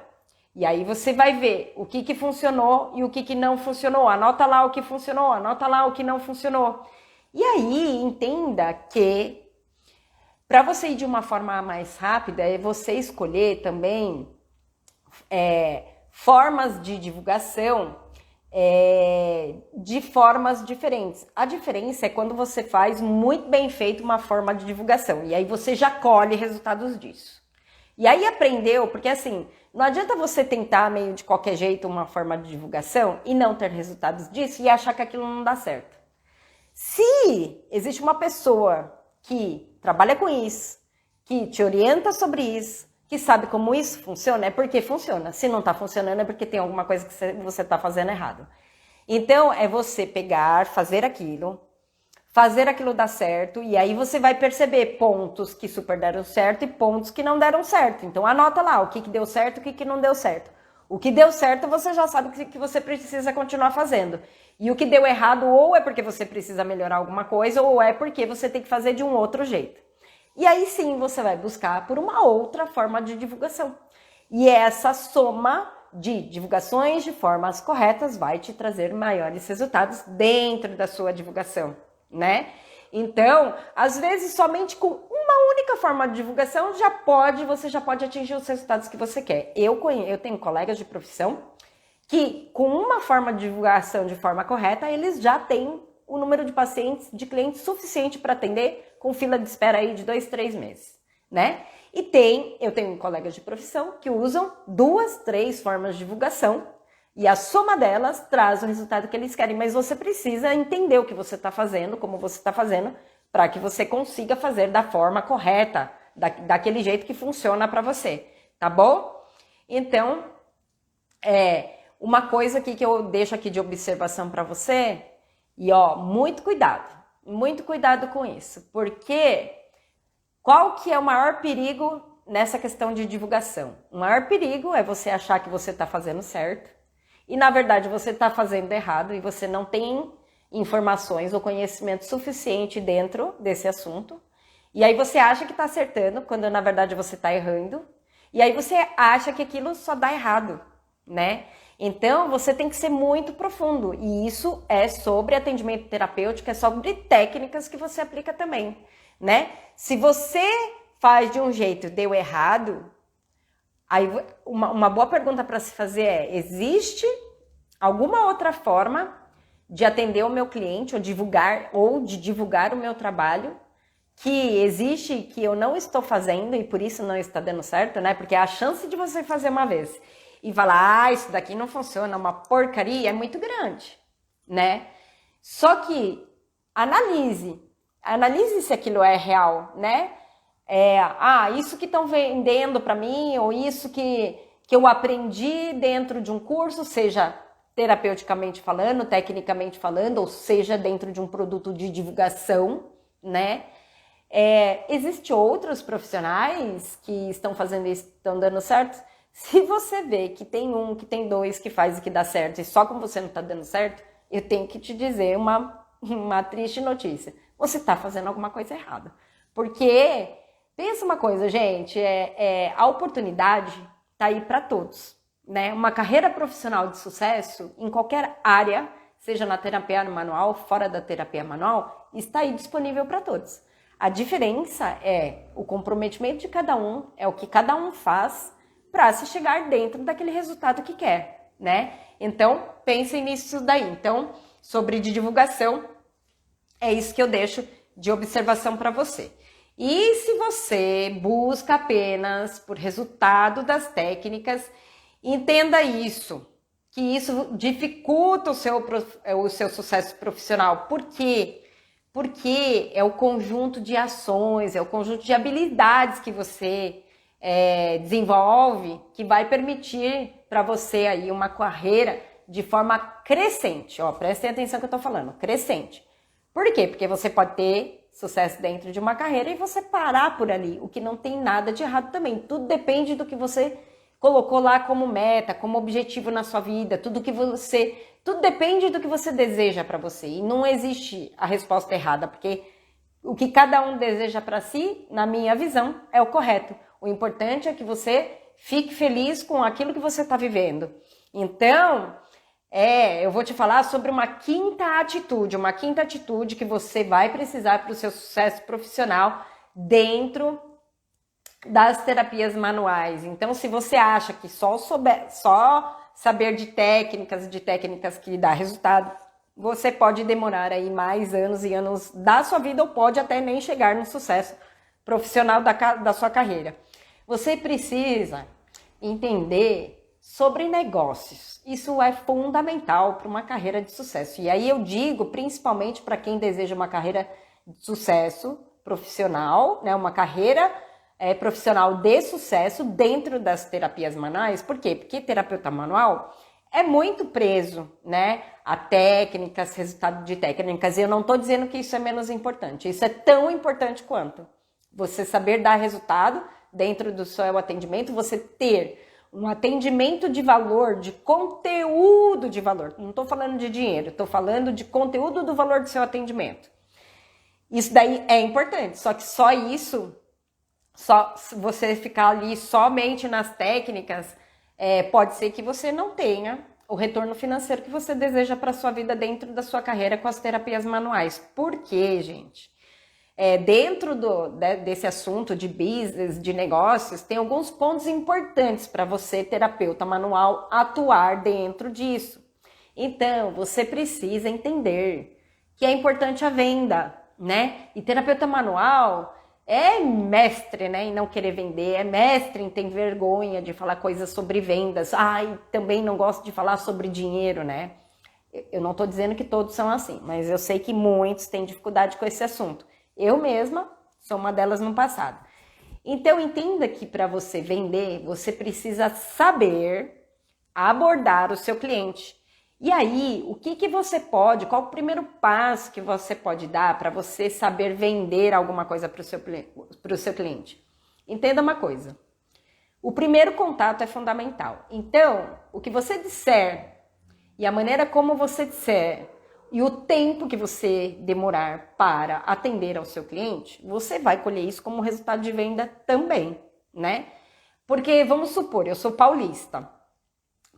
E aí você vai ver o que funcionou e o que não funcionou. Anota lá o que funcionou, anota lá o que não funcionou. E aí, entenda que para você ir de uma forma mais rápida, é você escolher também formas de divulgação de formas diferentes. A diferença é quando você faz muito bem feito uma forma de divulgação, e aí você já colhe resultados disso. E aí aprendeu, porque assim, não adianta você tentar meio de qualquer jeito uma forma de divulgação e não ter resultados disso e achar que aquilo não dá certo. Se existe uma pessoa que trabalha com isso, que te orienta sobre isso, que sabe como isso funciona, é porque funciona. Se não está funcionando, é porque tem alguma coisa que você está fazendo errado. Então, é você pegar, fazer aquilo dar certo, e aí você vai perceber pontos que super deram certo e pontos que não deram certo. Então, anota lá o que deu certo e o que não deu certo. O que deu certo, você já sabe que você precisa continuar fazendo. E o que deu errado, ou é porque você precisa melhorar alguma coisa, ou é porque você tem que fazer de um outro jeito. E aí sim você vai buscar por uma outra forma de divulgação. E essa soma de divulgações de formas corretas vai te trazer maiores resultados dentro da sua divulgação, né? Então, às vezes, somente com uma única forma de divulgação você já pode atingir os resultados que você quer. Eu tenho colegas de profissão que, com uma forma de divulgação de forma correta, eles já têm o número de pacientes, de clientes suficiente para atender, com fila de espera aí de 2, 3 meses, né? E eu tenho colegas de profissão que usam 2, 3 formas de divulgação, e a soma delas traz o resultado que eles querem, mas você precisa entender o que você está fazendo, como você está fazendo, para que você consiga fazer da forma correta, daquele jeito que funciona para você, tá bom? Então, uma coisa aqui que eu deixo aqui de observação para você, e muito cuidado com isso, porque qual que é o maior perigo nessa questão de divulgação? O maior perigo é você achar que você está fazendo certo, e na verdade você está fazendo errado, e você não tem informações ou conhecimento suficiente dentro desse assunto, e aí você acha que está acertando, quando na verdade você está errando, e aí você acha que aquilo só dá errado, né? Então, você tem que ser muito profundo, e isso é sobre atendimento terapêutico, é sobre técnicas que você aplica também, né? Se você faz de um jeito e deu errado, aí uma boa pergunta para se fazer é: existe alguma outra forma de atender o meu cliente ou de divulgar o meu trabalho que existe, que eu não estou fazendo e por isso não está dando certo, né? Porque a chance de você fazer uma vez e falar, isso daqui não funciona, uma porcaria, é muito grande, né? Só que analise se aquilo é real, né? Isso que estão vendendo para mim, ou isso que eu aprendi dentro de um curso, seja terapeuticamente falando, tecnicamente falando, ou seja, dentro de um produto de divulgação, né? Existem outros profissionais que estão fazendo isso, estão dando certo. Se você vê que tem um, que tem dois, que faz e que dá certo, e só como você não está dando certo, eu tenho que te dizer uma triste notícia. Você está fazendo alguma coisa errada. Porque, pensa uma coisa, gente, a oportunidade está aí para todos, né? Uma carreira profissional de sucesso, em qualquer área, seja na terapia manual, fora da terapia manual, está aí disponível para todos. A diferença é o comprometimento de cada um, é o que cada um faz para se chegar dentro daquele resultado que quer, né? Então, pensem nisso daí. Então, sobre divulgação, é isso que eu deixo de observação para você. E se você busca apenas por resultado das técnicas, entenda isso, que isso dificulta o seu sucesso profissional. Por quê? Porque é o conjunto de ações, é o conjunto de habilidades que você desenvolve que vai permitir para você aí uma carreira de forma crescente. Ó, prestem atenção que eu estou falando, crescente. Por quê? Porque você pode ter sucesso dentro de uma carreira e você parar por ali, o que não tem nada de errado também. Tudo depende do que você colocou lá como meta, como objetivo na sua vida, tudo depende do que você deseja para você. E não existe a resposta errada, porque o que cada um deseja para si, na minha visão, é o correto. O importante é que você fique feliz com aquilo que você está vivendo. Então, eu vou te falar sobre uma quinta atitude que você vai precisar para o seu sucesso profissional dentro das terapias manuais. Então, se você acha que só saber de técnicas que dá resultado, você pode demorar aí mais anos e anos da sua vida, ou pode até nem chegar no sucesso profissional da sua carreira. Você precisa entender sobre negócios. Isso é fundamental para uma carreira de sucesso. E aí eu digo principalmente para quem deseja uma carreira de sucesso profissional, né? Uma carreira profissional de sucesso dentro das terapias manuais. Por quê? Porque terapeuta manual é muito preso, né, a técnicas, resultado de técnicas. E eu não estou dizendo que isso é menos importante. Isso é tão importante quanto você saber dar resultado dentro do seu atendimento, você ter um atendimento de valor, de conteúdo de valor. Não estou falando de dinheiro, estou falando de conteúdo do valor do seu atendimento. Isso daí é importante, só que só isso, só você ficar ali somente nas técnicas, pode ser que você não tenha o retorno financeiro que você deseja para a sua vida dentro da sua carreira com as terapias manuais. Por quê, gente? Dentro desse assunto de business, de negócios, tem alguns pontos importantes para você, terapeuta manual, atuar dentro disso. Então, você precisa entender que é importante a venda, né? E terapeuta manual é mestre, né, em não querer vender, é mestre em ter vergonha de falar coisas sobre vendas. Também não gosto de falar sobre dinheiro, né? Eu não estou dizendo que todos são assim, mas eu sei que muitos têm dificuldade com esse assunto. Eu mesma sou uma delas no passado. Então, entenda que para você vender, você precisa saber abordar o seu cliente. E aí, o que você pode, qual o primeiro passo que você pode dar para você saber vender alguma coisa para o seu cliente? Entenda uma coisa, o primeiro contato é fundamental. Então, o que você disser e a maneira como você disser e o tempo que você demorar para atender ao seu cliente, você vai colher isso como resultado de venda também, né? Porque, vamos supor, eu sou paulista.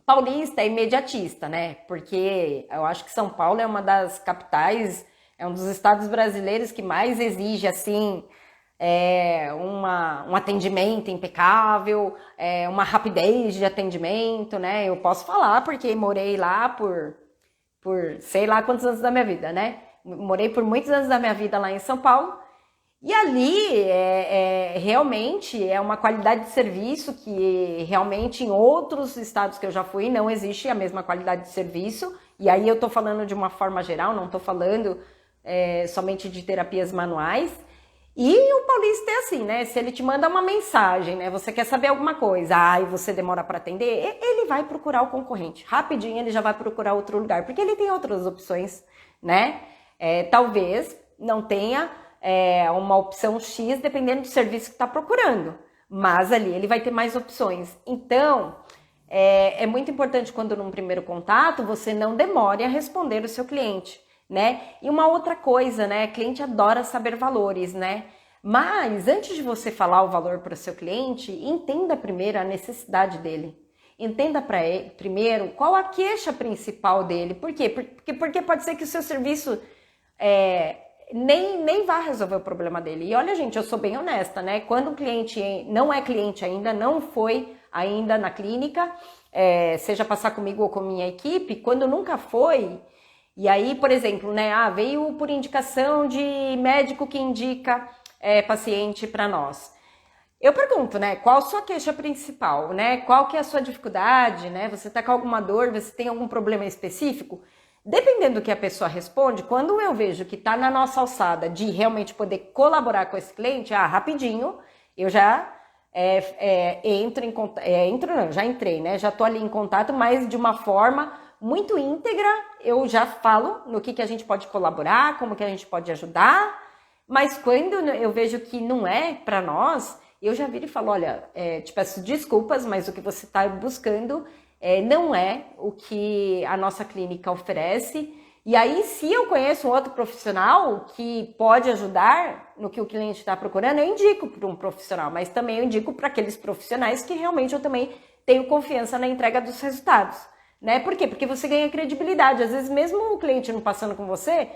Paulista é imediatista, né? Porque eu acho que São Paulo é uma das capitais, é um dos estados brasileiros que mais exige, assim, um atendimento impecável, uma rapidez de atendimento, né? Eu posso falar porque morei lá por sei lá quantos anos da minha vida, né? Morei por muitos anos da minha vida lá em São Paulo. E ali realmente é uma qualidade de serviço que realmente em outros estados que eu já fui não existe a mesma qualidade de serviço. E aí eu tô falando de uma forma geral, não tô falando somente de terapias manuais. E o paulista é assim, né? Se ele te manda uma mensagem, né? Você quer saber alguma coisa, e você demora para atender, ele vai procurar o concorrente. Rapidinho ele já vai procurar outro lugar, porque ele tem outras opções, né? Talvez não tenha uma opção X dependendo do serviço que está procurando, mas ali ele vai ter mais opções. Então, é muito importante quando num primeiro contato você não demore a responder o seu cliente, né? E uma outra coisa, né? Cliente adora saber valores, né? Mas antes de você falar o valor para o seu cliente, entenda primeiro a necessidade dele. Entenda primeiro qual a queixa principal dele. Por quê? Porque pode ser que o seu serviço nem vá resolver o problema dele. E olha, gente, eu sou bem honesta, né? Quando o cliente não é cliente ainda, não foi ainda na clínica, seja passar comigo ou com minha equipe, quando nunca foi, e aí, por exemplo, né, veio por indicação de médico que indica paciente para nós. Eu pergunto, né, qual a sua queixa principal, né? Qual que é a sua dificuldade, né? Você tá com alguma dor, você tem algum problema específico? Dependendo do que a pessoa responde, quando eu vejo que tá na nossa alçada de realmente poder colaborar com esse cliente, rapidinho, eu já entro em contato, já entrei, né? Já tô ali em contato, mas de uma forma muito íntegra, eu já falo no que a gente pode colaborar, como que a gente pode ajudar, mas quando eu vejo que não é para nós, eu já viro e falo, olha, te peço desculpas, mas o que você está buscando não é o que a nossa clínica oferece. E aí, se eu conheço um outro profissional que pode ajudar no que o cliente está procurando, eu indico para um profissional, mas também eu indico para aqueles profissionais que realmente eu também tenho confiança na entrega dos resultados. Né? Por quê? Porque você ganha credibilidade. Às vezes, mesmo o cliente não passando com você,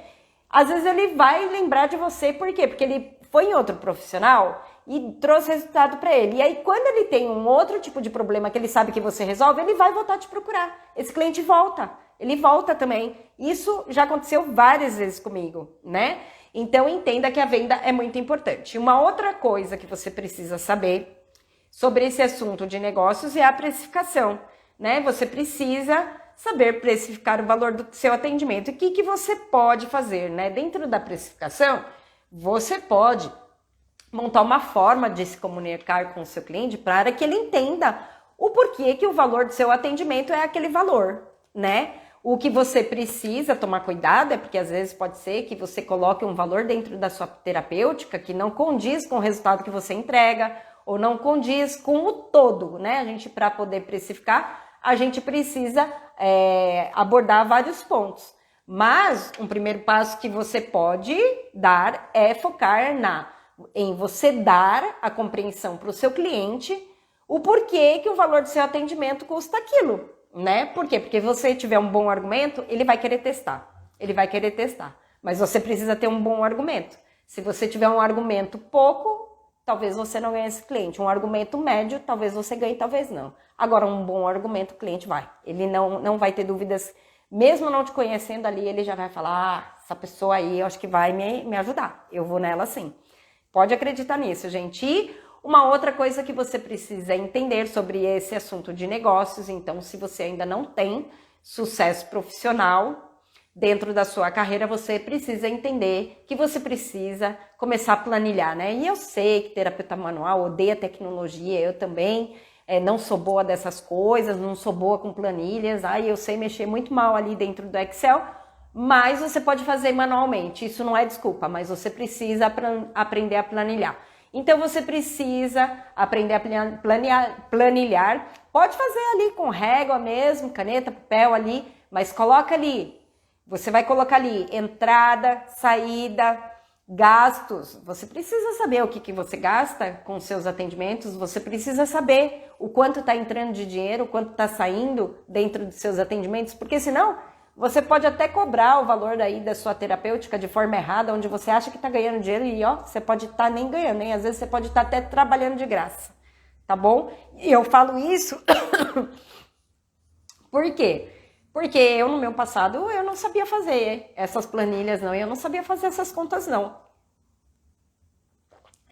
às vezes ele vai lembrar de você. Por quê? Porque ele foi em outro profissional e trouxe resultado para ele. E aí, quando ele tem um outro tipo de problema que ele sabe que você resolve, ele vai voltar a te procurar. Esse cliente volta. Ele volta também. Isso já aconteceu várias vezes comigo, né? Então, entenda que a venda é muito importante. Uma outra coisa que você precisa saber sobre esse assunto de negócios é a precificação. Né? Você precisa saber precificar o valor do seu atendimento. E o que você pode fazer? Né? Dentro da precificação, você pode montar uma forma de se comunicar com o seu cliente para que ele entenda o porquê que o valor do seu atendimento é aquele valor. Né? O que você precisa tomar cuidado é porque às vezes pode ser que você coloque um valor dentro da sua terapêutica que não condiz com o resultado que você entrega ou não condiz com o todo. Né? A gente, para poder precificar, a gente precisa abordar vários pontos. Mas um primeiro passo que você pode dar é focar em você dar a compreensão para o seu cliente o porquê que o valor do seu atendimento custa aquilo, né? Por quê? Porque se você tiver um bom argumento, ele vai querer testar. Ele vai querer testar. Mas você precisa ter um bom argumento. Se você tiver um argumento pouco, talvez você não ganhe esse cliente. Um argumento médio, talvez você ganhe, talvez não. Agora, um bom argumento, o cliente vai. Ele não vai ter dúvidas. Mesmo não te conhecendo ali, ele já vai falar, essa pessoa aí, eu acho que vai me ajudar. Eu vou nela sim. Pode acreditar nisso, gente. E uma outra coisa que você precisa entender sobre esse assunto de negócios, então, se você ainda não tem sucesso profissional dentro da sua carreira, você precisa entender que você precisa começar a planilhar, né? E eu sei que terapeuta manual odeia tecnologia, eu também não sou boa dessas coisas, não sou boa com planilhas, eu sei mexer muito mal ali dentro do Excel, mas você pode fazer manualmente, isso não é desculpa, mas você precisa aprender a planilhar. Então você precisa aprender a planilhar, pode fazer ali com régua mesmo, caneta, papel ali, mas coloca ali. Você vai colocar ali entrada, saída, gastos. Você precisa saber o que você gasta com seus atendimentos. Você precisa saber o quanto está entrando de dinheiro, o quanto está saindo dentro dos seus atendimentos. Porque senão você pode até cobrar o valor aí da sua terapêutica de forma errada, onde você acha que está ganhando dinheiro e você pode estar nem ganhando, hein? Às vezes você pode estar até trabalhando de graça, tá bom? E eu falo isso por quê? Porque eu, no meu passado, eu não sabia fazer essas planilhas, não. Eu não sabia fazer essas contas, não.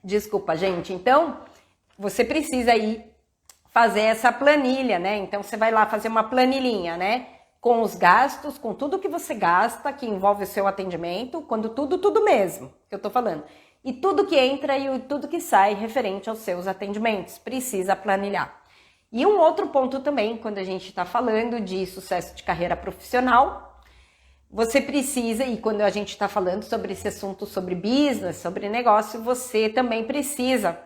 Desculpa, gente. Então, você precisa aí fazer essa planilha, né? Então, você vai lá fazer uma planilhinha, né? Com os gastos, com tudo que você gasta, que envolve o seu atendimento, quando tudo mesmo, que eu tô falando. e tudo que entra e tudo que sai referente aos seus atendimentos. Precisa planilhar. E um outro ponto também, quando a gente está falando de sucesso de carreira profissional, você precisa, e quando a gente está falando sobre esse assunto, sobre business, sobre negócio, você também precisa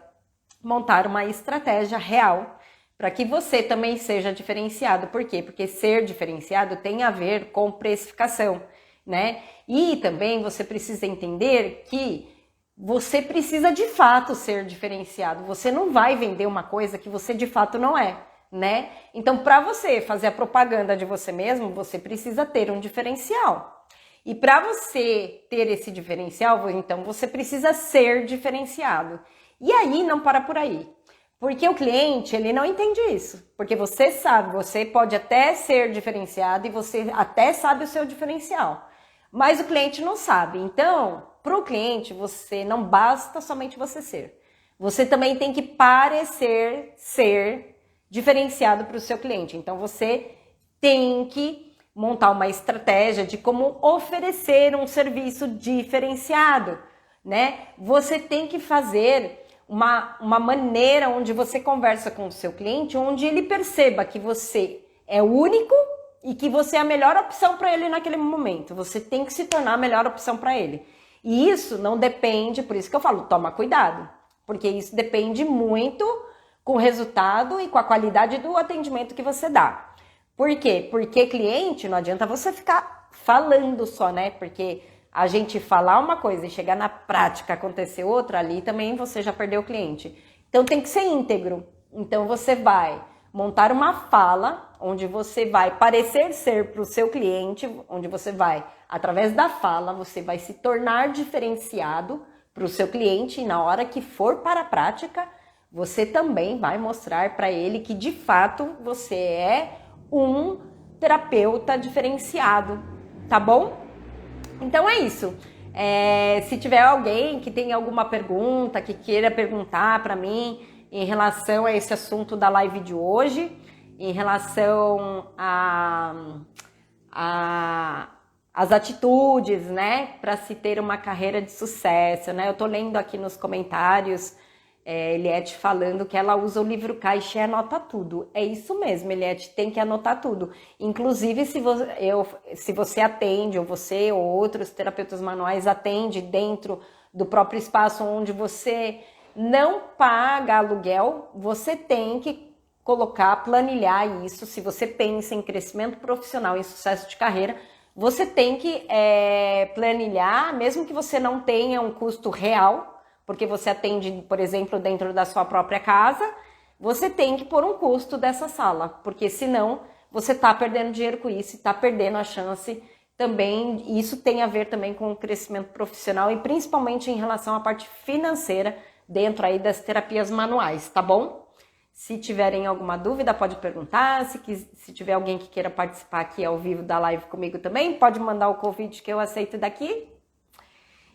montar uma estratégia real para que você também seja diferenciado. Por quê? Porque ser diferenciado tem a ver com precificação, né? E também você precisa entender que você precisa de fato ser diferenciado. Você não vai vender uma coisa que você de fato não é, né? Então, para você fazer a propaganda de você mesmo, você precisa ter um diferencial. E para você ter esse diferencial, então você precisa ser diferenciado. E aí não para por aí. Porque o cliente, ele não entende isso. Porque você sabe, você pode até ser diferenciado e você até sabe o seu diferencial. Mas o cliente não sabe. Então, para o cliente, você não basta somente você ser. Você também tem que parecer ser diferenciado para o seu cliente. Então, você tem que montar uma estratégia de como oferecer um serviço diferenciado, né? Você tem que fazer uma maneira onde você conversa com o seu cliente, onde ele perceba que você é único e que você é a melhor opção para ele naquele momento. Você tem que se tornar a melhor opção para ele. E isso não depende, por isso que eu falo, toma cuidado, porque isso depende muito com o resultado e com a qualidade do atendimento que você dá. Por quê? Porque cliente, não adianta você ficar falando só, né? Porque a gente falar uma coisa e chegar na prática acontecer outra, ali também você já perdeu o cliente. Então tem que ser íntegro. Então você vai montar uma fala onde você vai parecer ser para o seu cliente, onde você vai, através da fala, você vai se tornar diferenciado para o seu cliente e na hora que for para a prática, você também vai mostrar para ele que de fato você é um terapeuta diferenciado, tá bom? Então é isso. Se tiver alguém que tem alguma pergunta, que queira perguntar para mim em relação a esse assunto da live de hoje, em relação as atitudes, né, para se ter uma carreira de sucesso, né? Eu tô lendo aqui nos comentários Eliette falando que ela usa o livro caixa e anota tudo. É isso mesmo, Eliette, tem que anotar tudo. Inclusive, se você atende, ou você ou outros terapeutas manuais atende dentro do próprio espaço onde você não paga aluguel, você tem que colocar, planilhar isso. Se você pensa em crescimento profissional e sucesso de carreira, você tem que planilhar, mesmo que você não tenha um custo real, porque você atende, por exemplo, dentro da sua própria casa, você tem que pôr um custo dessa sala, porque senão você está perdendo dinheiro com isso, está perdendo a chance também. Isso tem a ver também com o crescimento profissional e principalmente em relação à parte financeira dentro aí das terapias manuais, tá bom? Se tiverem alguma dúvida, pode perguntar. Se tiver alguém que queira participar aqui ao vivo da live comigo também, pode mandar o convite que eu aceito daqui.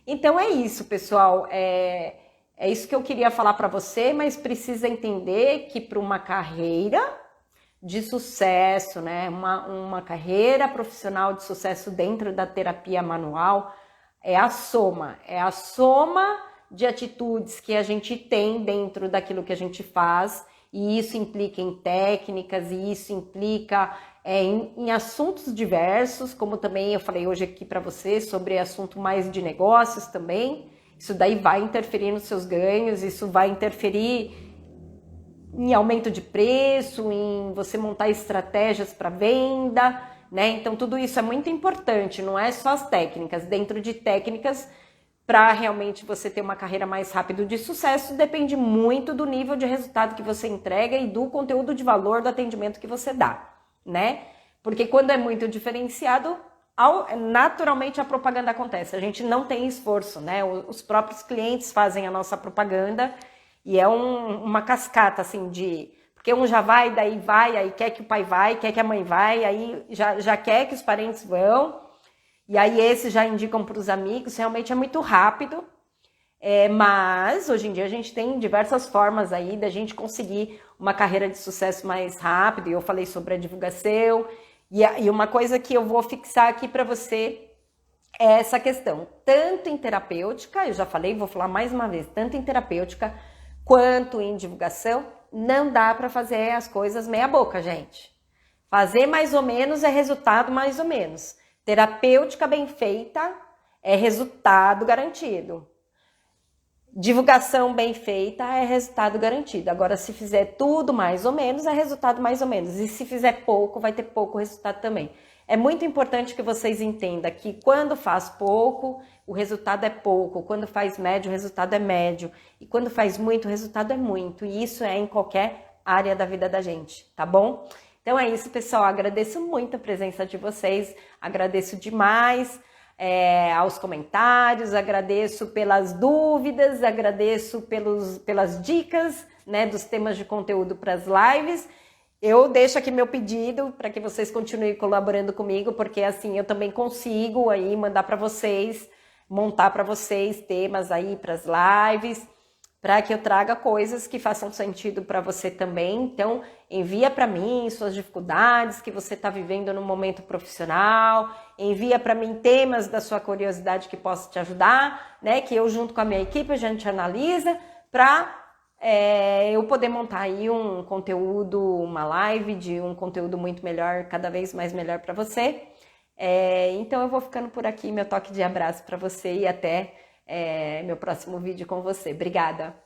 Então é isso, pessoal. É isso que eu queria falar para você, mas precisa entender que para uma carreira de sucesso, né, uma carreira profissional de sucesso dentro da terapia manual, é a soma de atitudes que a gente tem dentro daquilo que a gente faz, e isso implica em técnicas, e isso implica em assuntos diversos, como também eu falei hoje aqui para você sobre assunto mais de negócios também. Isso daí vai interferir nos seus ganhos, isso vai interferir em aumento de preço, em você montar estratégias para venda, né? Então tudo isso é muito importante, não é só as técnicas. Dentro de técnicas, para realmente você ter uma carreira mais rápida de sucesso, depende muito do nível de resultado que você entrega e do conteúdo de valor do atendimento que você dá, né? Porque quando é muito diferenciado, naturalmente a propaganda acontece. A gente não tem esforço, né? Os próprios clientes fazem a nossa propaganda e é uma cascata, assim, porque um já vai, daí vai, aí quer que o pai vai, quer que a mãe vai, aí já quer que os parentes vão, e aí esses já indicam para os amigos. Realmente é muito rápido. Mas hoje em dia a gente tem diversas formas aí da gente conseguir uma carreira de sucesso mais rápido, e eu falei sobre a divulgação, e uma coisa que eu vou fixar aqui para você é essa questão, tanto em terapêutica, eu já falei, vou falar mais uma vez, tanto em terapêutica quanto em divulgação, não dá para fazer as coisas meia boca, gente. Fazer mais ou menos é resultado mais ou menos. Terapêutica bem feita é resultado garantido. Divulgação bem feita é resultado garantido. Agora, se fizer tudo mais ou menos, é resultado mais ou menos. E se fizer pouco, vai ter pouco resultado também. É muito importante que vocês entendam que quando faz pouco, o resultado é pouco. Quando faz médio, o resultado é médio. E quando faz muito, o resultado é muito. E isso é em qualquer área da vida da gente, tá bom? Então é isso, pessoal. Agradeço muito a presença de vocês. Agradeço demais aos comentários, agradeço pelas dúvidas, agradeço pelas dicas, né, dos temas de conteúdo para as lives. Eu deixo aqui meu pedido para que vocês continuem colaborando comigo, porque assim eu também consigo aí mandar para vocês, montar para vocês temas aí para as lives, para que eu traga coisas que façam sentido para você também. Então, envia para mim suas dificuldades que você está vivendo no momento profissional, envia para mim temas da sua curiosidade que possa te ajudar, né? Que eu junto com a minha equipe a gente analisa para eu poder montar aí um conteúdo, uma live de um conteúdo muito melhor, cada vez mais melhor para você. Então eu vou ficando por aqui, meu toque de abraço para você e até meu próximo vídeo com você. Obrigada!